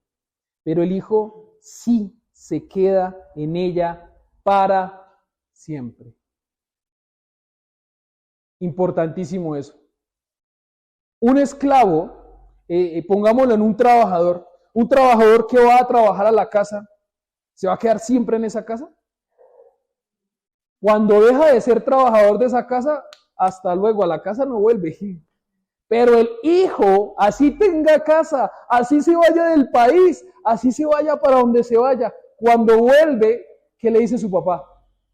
pero el hijo sí se queda en ella para siempre. Importantísimo eso. Un esclavo, pongámoslo en un trabajador que va a trabajar a la casa, ¿se va a quedar siempre en esa casa? Cuando deja de ser trabajador de esa casa, hasta luego, a la casa no vuelve. Pero el hijo, así tenga casa, así se vaya del país, así se vaya para donde se vaya, cuando vuelve, ¿qué le dice su papá?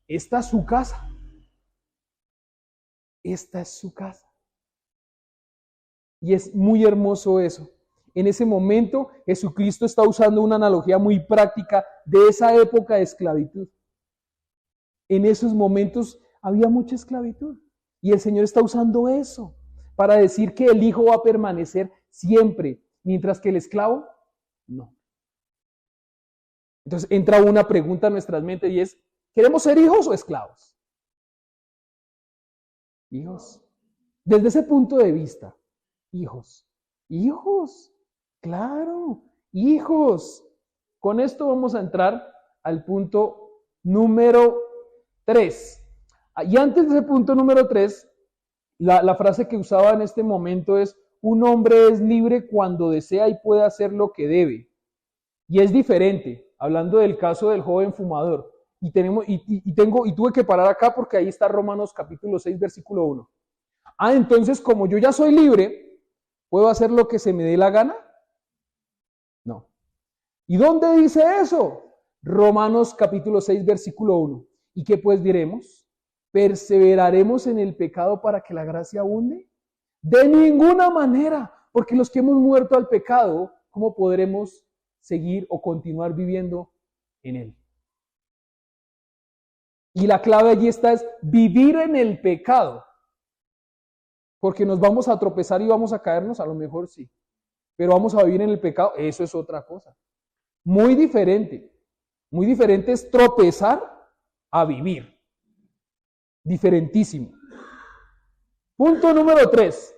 Esta es su casa. Esta es su casa. Y es muy hermoso eso. En ese momento, Jesucristo está usando una analogía muy práctica de esa época de esclavitud. En esos momentos había mucha esclavitud. Y el Señor está usando eso para decir que el hijo va a permanecer siempre, mientras que el esclavo, no. Entonces entra una pregunta en nuestras mentes y es, ¿queremos ser hijos o esclavos? Hijos. Desde ese punto de vista, hijos. Hijos. Claro, hijos. Con esto vamos a entrar al punto número 3. Y antes de ese punto número 3, la frase que usaba en este momento es, un hombre es libre cuando desea y puede hacer lo que debe. Y es diferente, hablando del caso del joven fumador. Y tuve que parar acá porque ahí está Romanos capítulo 6, versículo 1. Entonces como yo ya soy libre, ¿puedo hacer lo que se me dé la gana? No. ¿Y dónde dice eso? Romanos capítulo 6, versículo 1. ¿Y qué pues diremos? ¿Perseveraremos en el pecado para que la gracia abunde? De ninguna manera, porque los que hemos muerto al pecado, ¿cómo podremos seguir o continuar viviendo en él? Y la clave allí está es vivir en el pecado. Porque nos vamos a tropezar y vamos a caernos, a lo mejor sí. Pero vamos a vivir en el pecado, eso es otra cosa. Muy diferente. Muy diferente es tropezar a vivir. Diferentísimo. Punto número 3.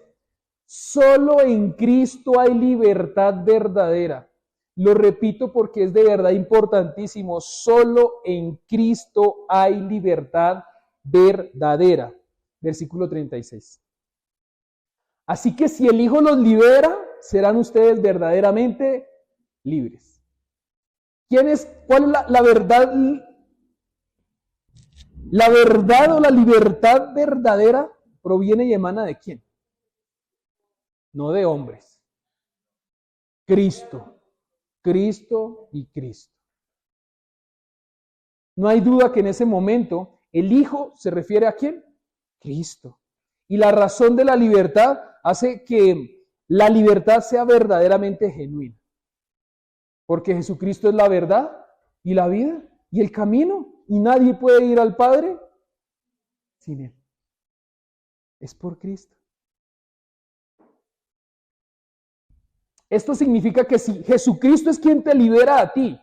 Solo en Cristo hay libertad verdadera. Lo repito porque es de verdad importantísimo. Solo en Cristo hay libertad verdadera. Versículo 36. Así que si el Hijo los libera, serán ustedes verdaderamente libres. ¿Cuál es la verdad? La verdad o la libertad verdadera proviene y emana ¿de quién? No de hombres. Cristo. Cristo y Cristo. No hay duda que en ese momento el Hijo se refiere a ¿quién? Cristo. Y la razón de la libertad hace que la libertad sea verdaderamente genuina. Porque Jesucristo es la verdad y la vida y el camino. Y nadie puede ir al Padre sin Él. Es por Cristo. Esto significa que si Jesucristo es quien te libera a ti,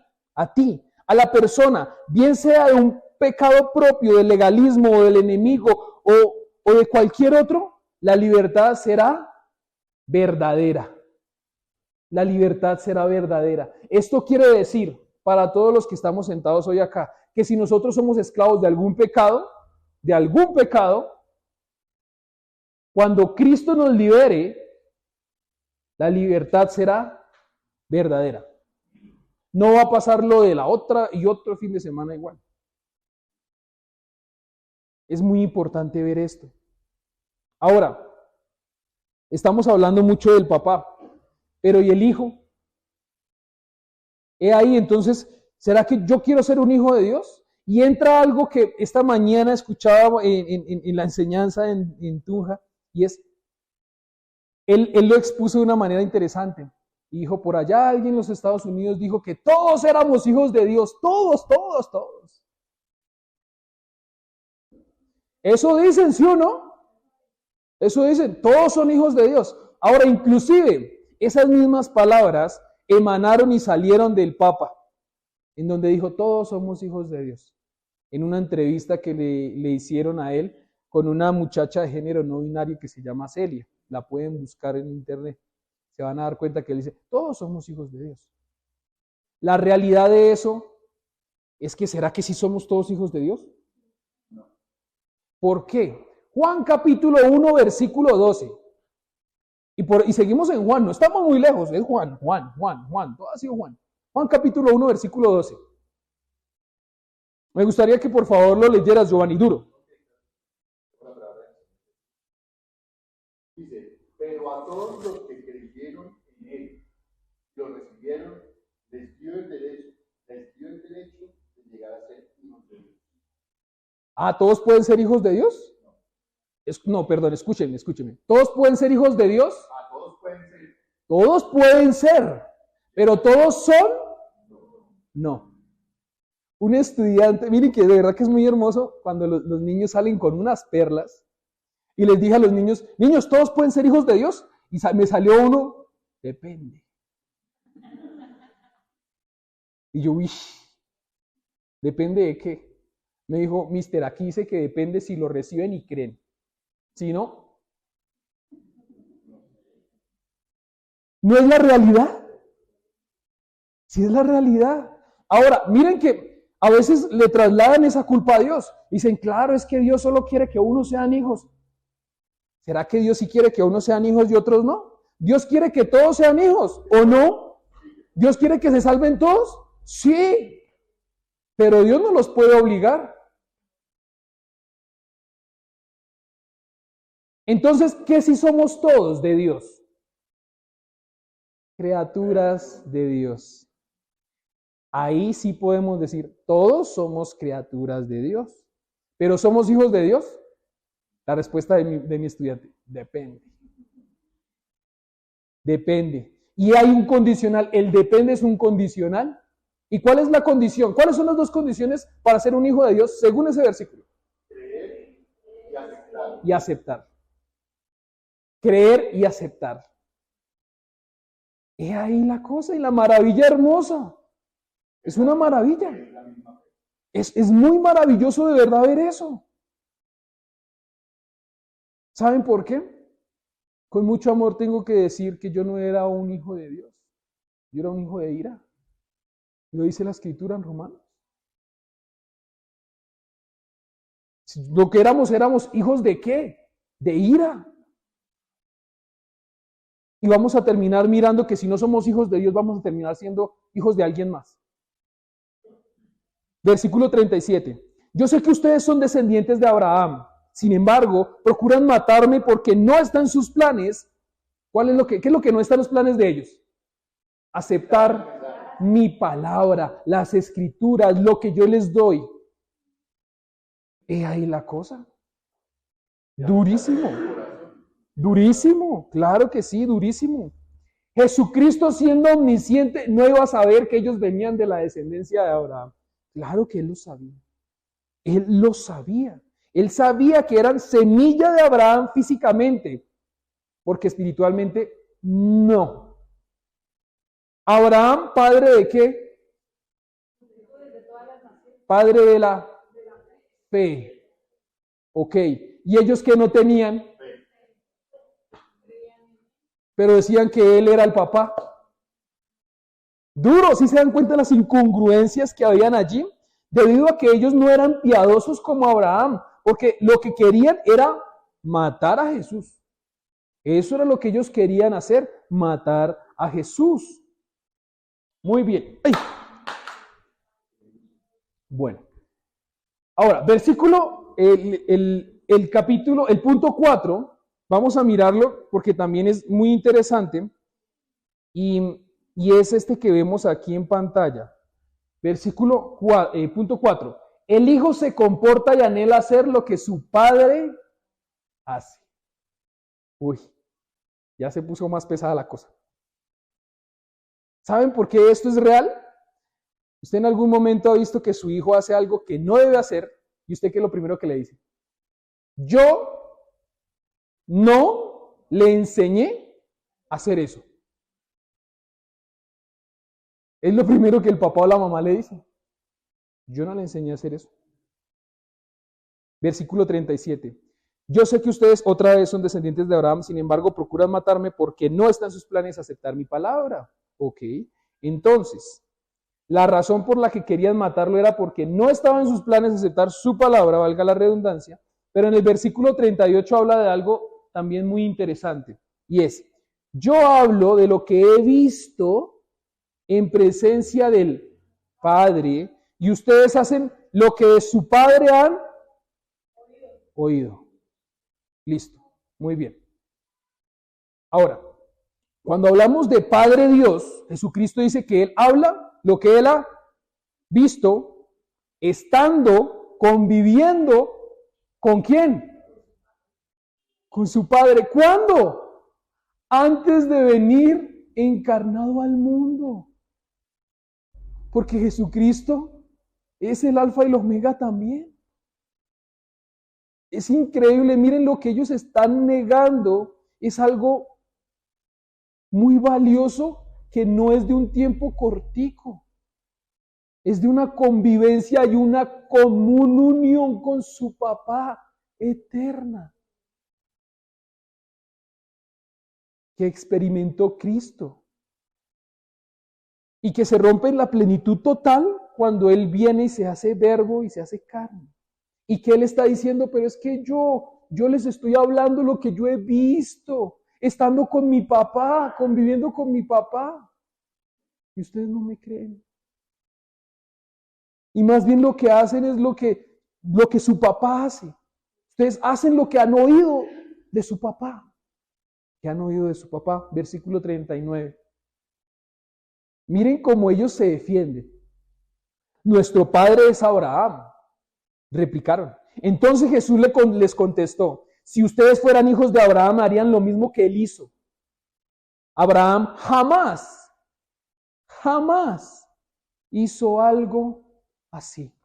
a la persona, bien sea de un pecado propio, del legalismo o del enemigo o de cualquier otro, la libertad será verdadera. La libertad será verdadera. Esto quiere decir, para todos los que estamos sentados hoy acá, que si nosotros somos esclavos de algún pecado, cuando Cristo nos libere, la libertad será verdadera. No va a pasar lo de la otra y otro fin de semana igual. Es muy importante ver esto. Ahora, estamos hablando mucho del papá, pero ¿y el hijo? He ahí, entonces, ¿será que yo quiero ser un hijo de Dios? Y entra algo que esta mañana escuchaba en la enseñanza en Tunja, y es, él lo expuso de una manera interesante. Y dijo, por allá alguien en los Estados Unidos dijo que todos éramos hijos de Dios, todos. Eso dicen, ¿sí o no? Eso dicen, todos son hijos de Dios. Ahora, inclusive, esas mismas palabras emanaron y salieron del Papa, en donde dijo, todos somos hijos de Dios. En una entrevista que le hicieron a él con una muchacha de género no binario que se llama Celia. La pueden buscar en internet. Se van a dar cuenta que él dice, todos somos hijos de Dios. La realidad de eso es que, ¿será que sí somos todos hijos de Dios? No. ¿Por qué? Juan capítulo 1, versículo 12. Y seguimos en Juan, no estamos muy lejos, es Juan, todo ha sido Juan. Juan capítulo 1, versículo 12. Me gustaría que por favor lo leyeras, Giovanni, duro. Dice, pero a todos los que creyeron en él, lo recibieron, les dio el derecho de llegar a ser hijos de Dios. ¿Todos pueden ser hijos de Dios? No, perdón, escúchenme. ¿Todos pueden ser hijos de Dios? Todos pueden ser. Todos pueden ser, pero ¿todos son? No. Un estudiante, miren que de verdad que es muy hermoso cuando los niños salen con unas perlas y les dije a los niños, ¿todos pueden ser hijos de Dios? Y me salió uno, depende. Y yo, ¿depende de qué? Me dijo, mister, aquí dice que depende si lo reciben y creen. Si no, ¿no es la realidad? Sí es la realidad. Ahora, miren que a veces le trasladan esa culpa a Dios. Dicen, claro, es que Dios solo quiere que unos sean hijos. ¿Será que Dios sí quiere que unos sean hijos y otros no? ¿Dios quiere que todos sean hijos o no? ¿Dios quiere que se salven todos? Sí, pero Dios no los puede obligar. Entonces, ¿qué si somos todos de Dios? Criaturas de Dios. Ahí sí podemos decir, todos somos criaturas de Dios. ¿Pero somos hijos de Dios? La respuesta de mi estudiante, depende. Depende. Y hay un condicional, el depende es un condicional. ¿Y cuál es la condición? ¿Cuáles son las dos condiciones para ser un hijo de Dios según ese versículo? Creer y aceptar. Y aceptar. Creer y aceptar. He ahí la cosa y la maravilla hermosa. Es una maravilla. Es muy maravilloso de verdad ver eso. ¿Saben por qué? Con mucho amor tengo que decir que yo no era un hijo de Dios. Yo era un hijo de ira. Lo dice la Escritura en Romanos. Lo que éramos hijos de ¿qué? De ira. Y vamos a terminar mirando que si no somos hijos de Dios, vamos a terminar siendo hijos de alguien más. Versículo 37. Yo sé que ustedes son descendientes de Abraham. Sin embargo, procuran matarme porque no está en sus planes. ¿Qué es lo que no está en los planes de ellos? Aceptar mi palabra, las escrituras, lo que yo les doy. He ahí la cosa. Durísimo. Durísimo. Claro que sí, durísimo. Jesucristo, siendo omnisciente, no iba a saber que ellos venían de la descendencia de Abraham. Claro que él lo sabía. Él lo sabía. Él sabía que eran semilla de Abraham físicamente, porque espiritualmente no. Abraham, ¿padre de qué? Padre de la fe. Ok. ¿Y ellos que no tenían? Pero decían que él era el papá. Duro, si se dan cuenta de las incongruencias que habían allí, debido a que ellos no eran piadosos como Abraham, porque lo que querían era matar a Jesús. Eso era lo que ellos querían hacer, matar a Jesús. Muy bien. ¡Ay! Bueno. Ahora, versículo, el capítulo, el punto 4, vamos a mirarlo porque también es muy interesante y es este que vemos aquí en pantalla. Versículo punto 4. El hijo se comporta y anhela hacer lo que su padre hace. Uy, ya se puso más pesada la cosa. ¿Saben por qué esto es real? Usted en algún momento ha visto que su hijo hace algo que no debe hacer y usted ¿qué es lo primero que le dice? Yo no le enseñé a hacer eso. Es lo primero que el papá o la mamá le dice. Yo no le enseñé a hacer eso. Versículo 37. Yo sé que ustedes otra vez son descendientes de Abraham, sin embargo procuran matarme porque no está en sus planes aceptar mi palabra. Ok. Entonces, la razón por la que querían matarlo era porque no estaba en sus planes aceptar su palabra, valga la redundancia, pero en el versículo 38 habla de algo también muy interesante. Y es, yo hablo de lo que he visto en presencia del Padre, y ustedes hacen lo que de su Padre han oído. Listo, muy bien. Ahora, cuando hablamos de Padre Dios, Jesucristo dice que Él habla lo que Él ha visto, estando, conviviendo, ¿con quién? Con su Padre. ¿Cuándo? Antes de venir encarnado al mundo. Porque Jesucristo es el alfa y el omega también. Es increíble, miren lo que ellos están negando, es algo muy valioso que no es de un tiempo cortico, es de una convivencia y una común unión con su papá eterna que experimentó Cristo y que se rompe en la plenitud total cuando Él viene y se hace verbo y se hace carne. Y que Él está diciendo, pero es que yo les estoy hablando lo que yo he visto, estando con mi papá, conviviendo con mi papá. Y ustedes no me creen. Y más bien lo que hacen es lo que su papá hace. Ustedes hacen lo que han oído de su papá. ¿Qué han oído de su papá? Versículo 39. Miren cómo ellos se defienden. Nuestro padre es Abraham. Replicaron. Entonces Jesús les contestó, si ustedes fueran hijos de Abraham, harían lo mismo que él hizo. Abraham jamás hizo algo así.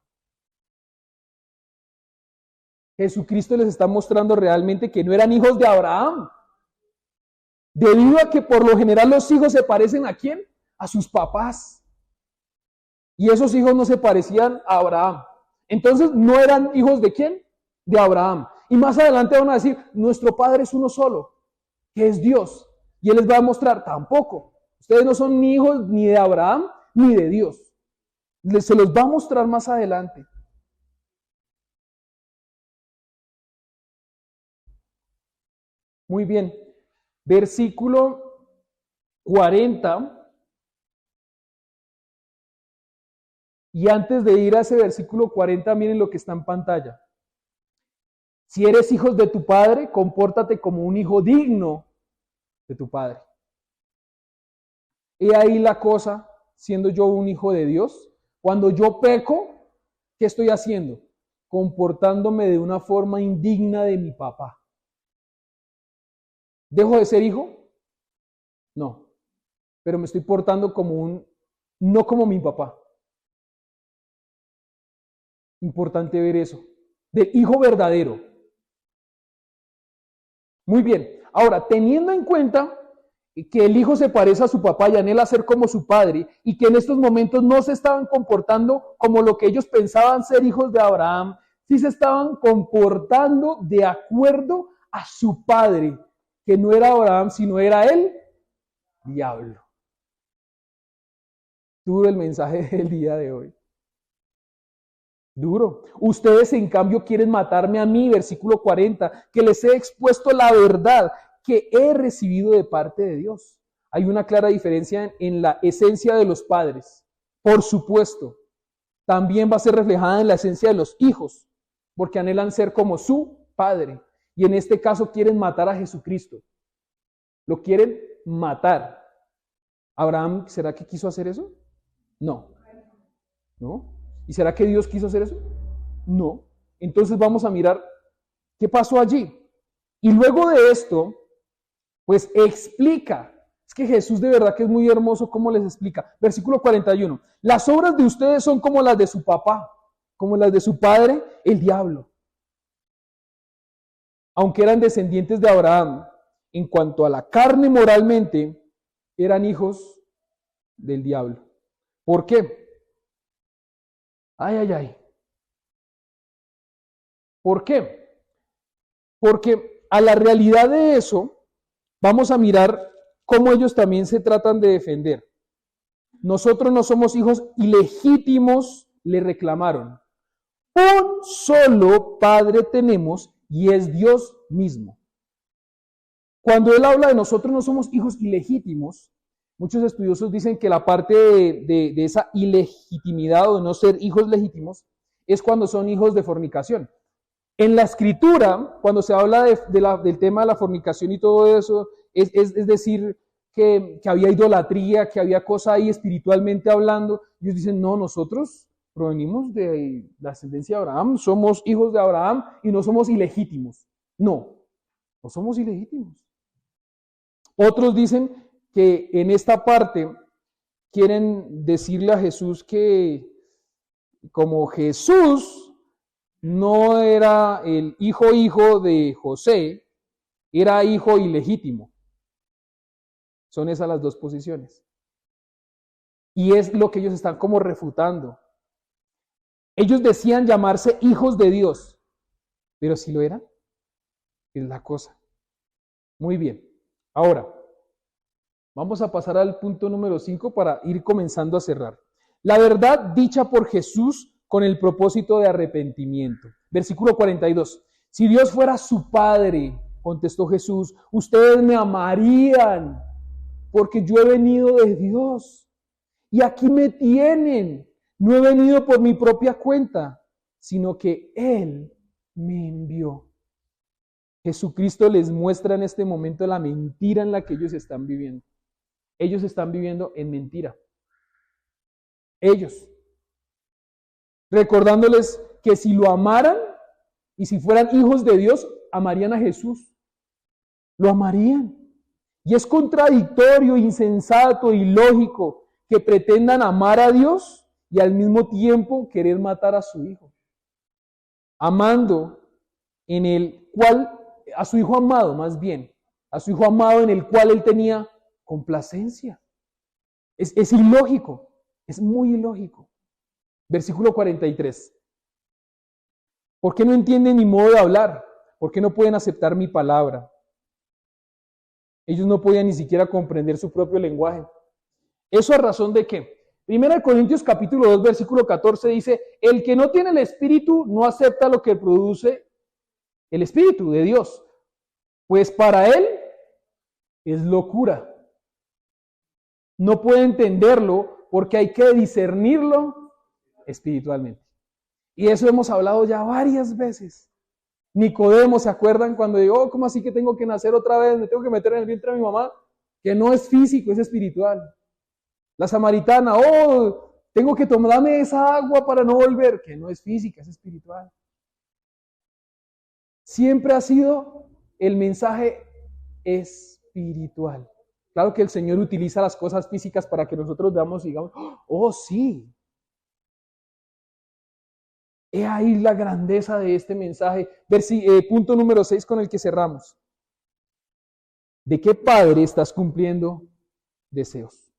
Jesucristo les está mostrando realmente que no eran hijos de Abraham. Debido a que por lo general los hijos se parecen ¿a quién? A sus papás. Y esos hijos no se parecían a Abraham. Entonces no eran hijos de ¿quién? De Abraham. Y más adelante van a decir, nuestro Padre es uno solo, que es Dios. Y Él les va a mostrar, tampoco. Ustedes no son ni hijos ni de Abraham ni de Dios. Se los va a mostrar más adelante. Muy bien. Versículo 40. Y antes de ir a ese versículo 40, miren lo que está en pantalla. Si eres hijo de tu padre, compórtate como un hijo digno de tu padre. He ahí la cosa, siendo yo un hijo de Dios. Cuando yo peco, ¿qué estoy haciendo? Comportándome de una forma indigna de mi papá. ¿Dejo de ser hijo? No. Pero me estoy portando no como mi papá. Importante ver eso. Del hijo verdadero. Muy bien. Ahora, teniendo en cuenta que el hijo se parece a su papá y anhela ser como su padre, y que en estos momentos no se estaban comportando como lo que ellos pensaban ser hijos de Abraham, sí se estaban comportando de acuerdo a su padre, que no era Abraham, sino era el diablo. Duro el mensaje del día de hoy. Duro. Ustedes en cambio quieren matarme a mí, versículo 40, que les he expuesto la verdad que he recibido de parte de Dios. Hay una clara diferencia en la esencia de los padres. Por supuesto, también va a ser reflejada en la esencia de los hijos, porque anhelan ser como su padre. Y en este caso quieren matar a Jesucristo. Lo quieren matar. ¿Abraham, será que quiso hacer eso? No. ¿No? ¿Y será que Dios quiso hacer eso? No. Entonces vamos a mirar qué pasó allí. Y luego de esto, pues explica. Es que Jesús de verdad que es muy hermoso cómo les explica. Versículo 41. Las obras de ustedes son como las de su papá, como las de su padre, el diablo. Aunque eran descendientes de Abraham, en cuanto a la carne moralmente, eran hijos del diablo. ¿Por qué? Ay. ¿Por qué? Porque a la realidad de eso, vamos a mirar cómo ellos también se tratan de defender. Nosotros no somos hijos ilegítimos, le reclamaron. Un solo Padre tenemos y es Dios mismo. Cuando él habla de nosotros no somos hijos ilegítimos, muchos estudiosos dicen que la parte de esa ilegitimidad o de no ser hijos legítimos es cuando son hijos de fornicación. En la escritura, cuando se habla del tema de la fornicación y todo eso, es decir, que había idolatría, que había cosa ahí espiritualmente hablando. Ellos dicen, no, nosotros provenimos de la ascendencia de Abraham, somos hijos de Abraham y no somos ilegítimos. No somos ilegítimos. Otros dicen que en esta parte quieren decirle a Jesús que como Jesús no era el hijo de José, era hijo ilegítimo. Son esas las dos posiciones. Y es lo que ellos están como refutando. Ellos decían llamarse hijos de Dios, pero si lo eran, es la cosa. Muy bien. Ahora, vamos a pasar al punto número 5 para ir comenzando a cerrar. La verdad dicha por Jesús con el propósito de arrepentimiento. Versículo 42. Si Dios fuera su Padre, contestó Jesús, ustedes me amarían, porque yo he venido de Dios. Y aquí me tienen. No he venido por mi propia cuenta, sino que Él me envió. Jesucristo les muestra en este momento la mentira en la que ellos están viviendo. Ellos están viviendo en mentira. Ellos. Recordándoles que si lo amaran y si fueran hijos de Dios, amarían a Jesús. Lo amarían. Y es contradictorio, insensato, ilógico que pretendan amar a Dios y al mismo tiempo querer matar a su hijo. Amando en el cual, a su hijo amado más bien, a su hijo amado en el cual él tenía complacencia. Es ilógico, es muy ilógico. Versículo 43. ¿Por qué no entienden mi modo de hablar? ¿Por qué no pueden aceptar mi palabra? Ellos no podían ni siquiera comprender su propio lenguaje. ¿Eso a razón de qué? 1 Corintios capítulo 2, versículo 14 dice, el que no tiene el Espíritu no acepta lo que produce el Espíritu de Dios, pues para él es locura. No puede entenderlo porque hay que discernirlo espiritualmente. Y eso hemos hablado ya varias veces. Nicodemo, ¿se acuerdan cuando dijo, oh, ¿cómo así que tengo que nacer otra vez? Me tengo que meter en el vientre de mi mamá, que no es físico, es espiritual. La samaritana, oh, tengo que tomarme esa agua para no volver, que no es física, es espiritual. Siempre ha sido el mensaje espiritual. Claro que el Señor utiliza las cosas físicas para que nosotros veamos y digamos, oh, sí. He ahí la grandeza de este mensaje. Punto número 6 con el que cerramos. ¿De qué padre estás cumpliendo deseos?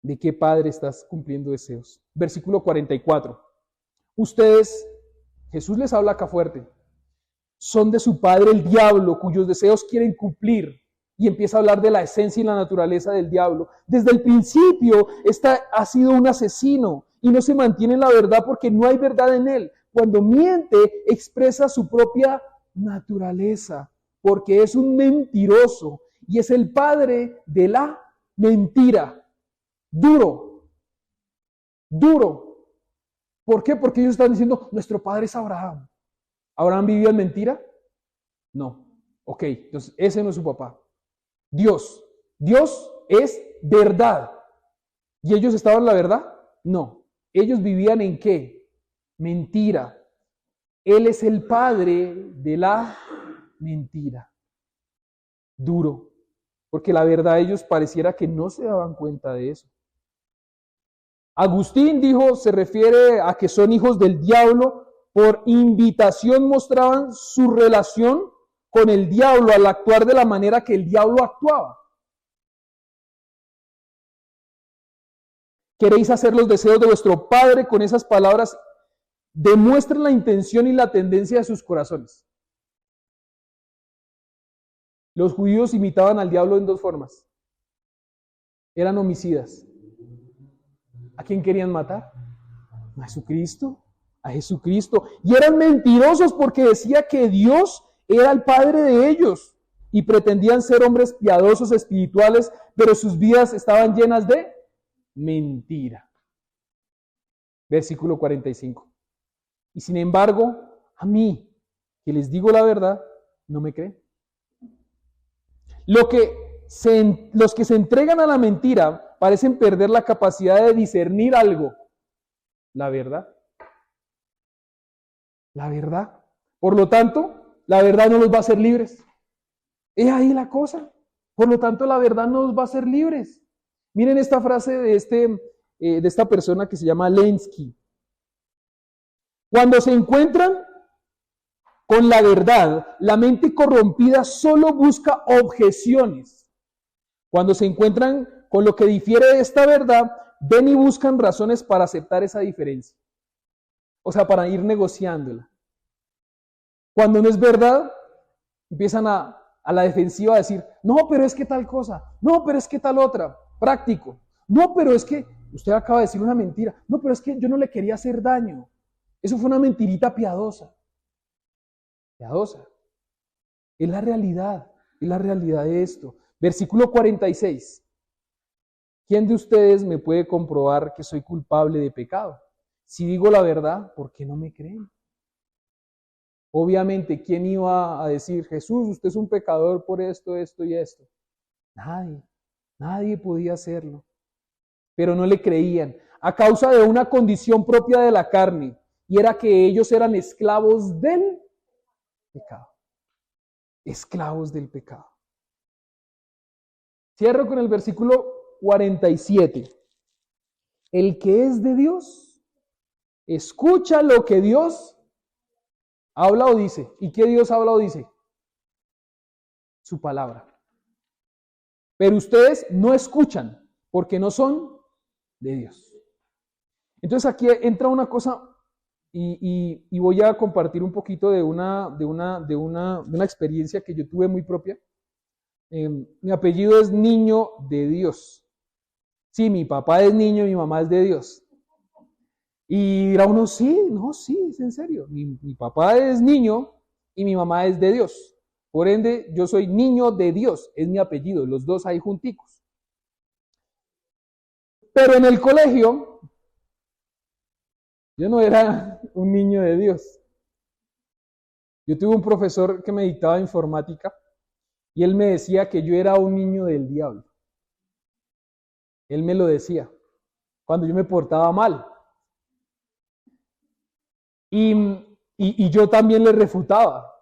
¿De qué padre estás cumpliendo deseos? Versículo 44. Ustedes, Jesús les habla acá fuerte, son de su padre el diablo, cuyos deseos quieren cumplir. Y empieza a hablar de la esencia y la naturaleza del diablo. Desde el principio, ha sido un asesino y no se mantiene en la verdad porque no hay verdad en él. Cuando miente, expresa su propia naturaleza, porque es un mentiroso y es el padre de la mentira. Duro. ¿Por qué? Porque ellos están diciendo, nuestro padre es Abraham. ¿Abraham vivió en mentira? No. Ok, entonces ese no es su papá. Dios es verdad. ¿Y ellos estaban en la verdad? No. ¿Ellos vivían en qué? Mentira. Él es el padre de la mentira. Duro. Porque la verdad ellos pareciera que no se daban cuenta de eso. Agustín dijo, se refiere a que son hijos del diablo, por invitación mostraban su relación con el diablo al actuar de la manera que el diablo actuaba. ¿Queréis hacer los deseos de vuestro padre? Con esas palabras demuestran la intención y la tendencia de sus corazones. Los judíos imitaban al diablo en dos formas. Eran homicidas. ¿A quién querían matar? A Jesucristo. A Jesucristo. Y eran mentirosos porque decía que Dios era el padre de ellos. Y pretendían ser hombres piadosos, espirituales, pero sus vidas estaban llenas de mentira. Versículo 45. Y sin embargo, a mí, que les digo la verdad, no me creen. Los que se entregan a la mentira parecen perder la capacidad de discernir algo. La verdad. La verdad. Por lo tanto, la verdad no los va a hacer libres. Es ahí la cosa. Por lo tanto, la verdad no los va a hacer libres. Miren esta frase de esta persona que se llama Lenski. Cuando se encuentran con la verdad, la mente corrompida solo busca objeciones. Cuando se encuentran con lo que difiere de esta verdad, ven y buscan razones para aceptar esa diferencia. O sea, para ir negociándola. Cuando no es verdad, empiezan a la defensiva a decir, no, pero es que tal cosa, no, pero es que tal otra, práctico. No, pero es que usted acaba de decir una mentira. No, pero es que yo no le quería hacer daño. Eso fue una mentirita piadosa. Piadosa. Es la realidad de esto. Versículo 46. ¿Quién de ustedes me puede comprobar que soy culpable de pecado? Si digo la verdad, ¿por qué no me creen? Obviamente, ¿quién iba a decir, Jesús, usted es un pecador por esto, esto y esto? Nadie podía hacerlo. Pero no le creían, a causa de una condición propia de la carne, y era que ellos eran esclavos del pecado. Esclavos del pecado. Cierro con el versículo 47. El que es de Dios, escucha lo que Dios habla o dice. ¿Y qué Dios habla o dice? Su palabra. Pero ustedes no escuchan porque no son de Dios. Entonces aquí entra una cosa y voy a compartir un poquito de una experiencia que yo tuve muy propia. Mi apellido es Niño de Dios. Sí, mi papá es niño y mi mamá es de Dios. Y era uno, sí, es en serio. Mi papá es niño y mi mamá es de Dios. Por ende, yo soy Niño de Dios, es mi apellido, los dos ahí junticos. Pero en el colegio, yo no era un niño de Dios. Yo tuve un profesor que me dictaba informática y él me decía que yo era un niño del diablo. Él me lo decía cuando yo me portaba mal. Y yo también le refutaba.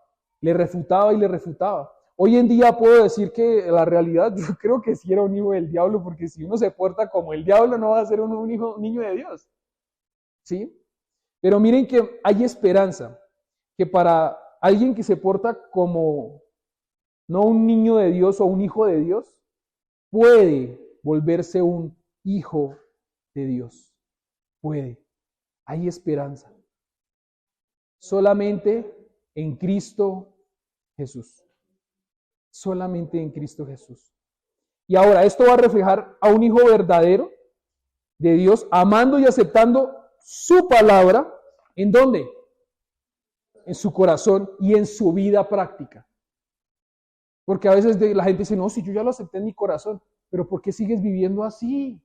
Hoy en día puedo decir que la realidad, yo creo que sí era un hijo del diablo, porque si uno se porta como el diablo, no va a ser un niño de Dios. ¿Sí? Pero miren que hay esperanza, que para alguien que se porta como no un niño de Dios o un hijo de Dios, puede volverse un hijo de Dios. Puede. Hay esperanza. Solamente en Cristo Jesús. Solamente en Cristo Jesús. Y ahora, esto va a reflejar a un hijo verdadero de Dios, amando y aceptando su palabra. ¿En dónde? En su corazón y en su vida práctica. Porque a veces la gente dice, no, si yo ya lo acepté en mi corazón, pero ¿por qué sigues viviendo así?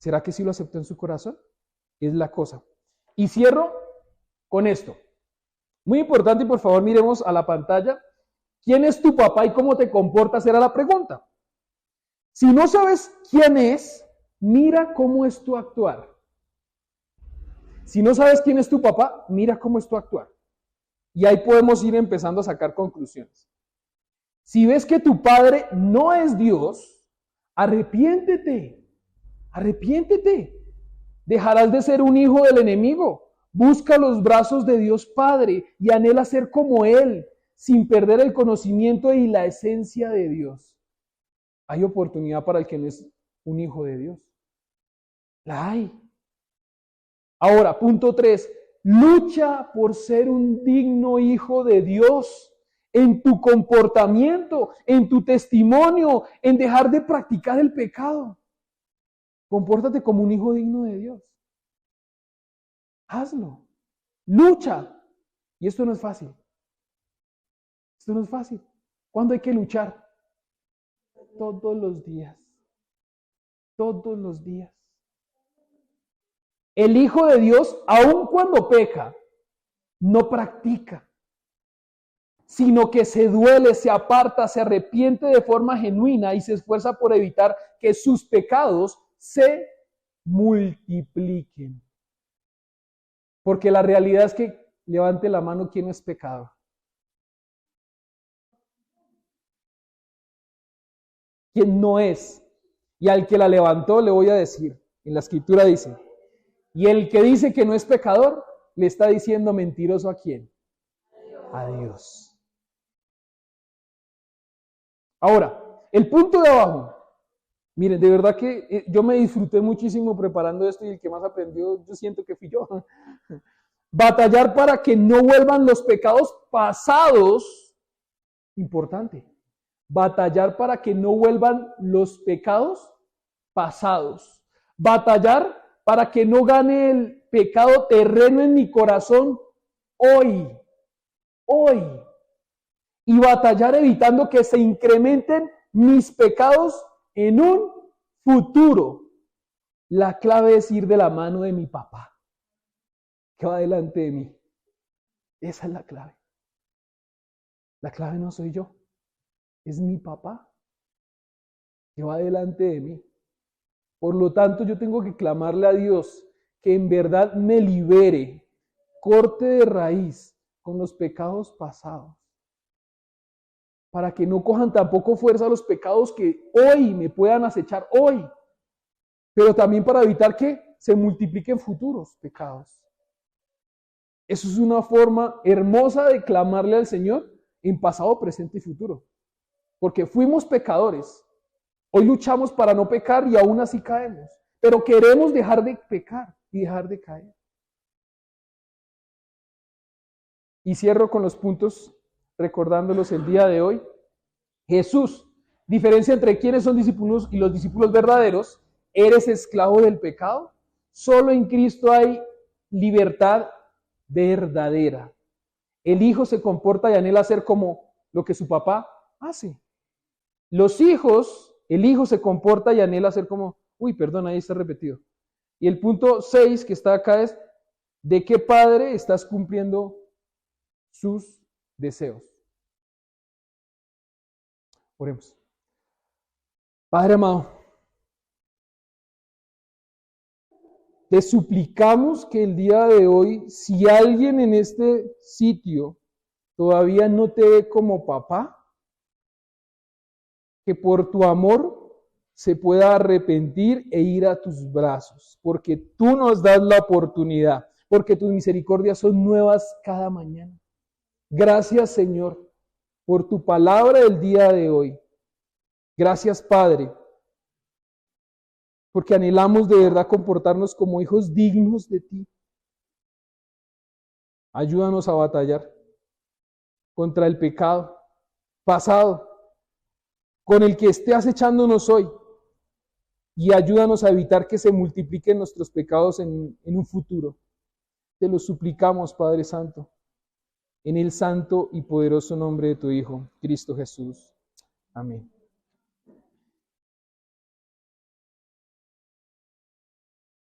¿Será que sí lo aceptó en su corazón? Es la cosa. Y cierro con esto. Muy importante, y por favor miremos a la pantalla. ¿Quién es tu papá y cómo te comportas? Era la pregunta. Si no sabes quién es, mira cómo es tu actuar. Si no sabes quién es tu papá, mira cómo es tu actuar. Y ahí podemos ir empezando a sacar conclusiones. Si ves que tu padre no es Dios, arrepiéntete. Dejarás de ser un hijo del enemigo. Busca los brazos de Dios Padre y anhela ser como Él, sin perder el conocimiento y la esencia de Dios. Hay oportunidad para el que no es un hijo de Dios. La hay. Ahora, punto 3. Lucha por ser un digno hijo de Dios en tu comportamiento, en tu testimonio, en dejar de practicar el pecado. Compórtate como un hijo digno de Dios. Hazlo. Lucha. Y esto no es fácil. ¿Cuándo hay que luchar? Todos los días. El Hijo de Dios, aun cuando peca, no practica, sino que se duele, se aparta, se arrepiente de forma genuina y se esfuerza por evitar que sus pecados se multipliquen. Porque la realidad es que levante la mano quien es pecador. Quien no es. Y al que la levantó le voy a decir, en la escritura dice, y el que dice que no es pecador, le está diciendo mentiroso ¿a quién? A Dios. Ahora, el punto de abajo. Miren, de verdad que yo me disfruté muchísimo preparando esto y el que más aprendió, yo siento que fui yo. Batallar para que no vuelvan los pecados pasados. Importante. Batallar para que no vuelvan los pecados pasados. Batallar para que no gane el pecado terreno en mi corazón hoy. Y batallar evitando que se incrementen mis pecados en un futuro. La clave es ir de la mano de mi papá, que va delante de mí. Esa es la clave. La clave no soy yo, es mi papá que va delante de mí. Por lo tanto, yo tengo que clamarle a Dios que en verdad me libere, corte de raíz con los pecados pasados, para que no cojan tampoco fuerza los pecados que hoy me puedan acechar hoy, pero también para evitar que se multipliquen futuros pecados. Eso es una forma hermosa de clamarle al Señor en pasado, presente y futuro, porque fuimos pecadores. Hoy luchamos para no pecar y aún así caemos, pero queremos dejar de pecar y dejar de caer. Y cierro con los puntos recordándolos el día de hoy. Jesús, diferencia entre quienes son discípulos y los discípulos verdaderos. ¿Eres esclavo del pecado? Solo en Cristo hay libertad verdadera. El hijo se comporta y anhela hacer como lo que su papá hace. Los hijos, el hijo se comporta y anhela hacer como, ahí está repetido. Y el punto 6 que está acá es, ¿de qué padre estás cumpliendo sus deseos? Oremos. Padre amado, te suplicamos que el día de hoy, si alguien en este sitio todavía no te ve como papá, que por tu amor se pueda arrepentir e ir a tus brazos, porque tú nos das la oportunidad, porque tus misericordias son nuevas cada mañana. Gracias, Señor, por tu palabra del día de hoy. Gracias, Padre, porque anhelamos de verdad comportarnos como hijos dignos de ti. Ayúdanos a batallar contra el pecado pasado, con el que esté acechándonos hoy, y ayúdanos a evitar que se multipliquen nuestros pecados en un futuro. Te lo suplicamos, Padre Santo, en el santo y poderoso nombre de tu Hijo, Cristo Jesús. Amén.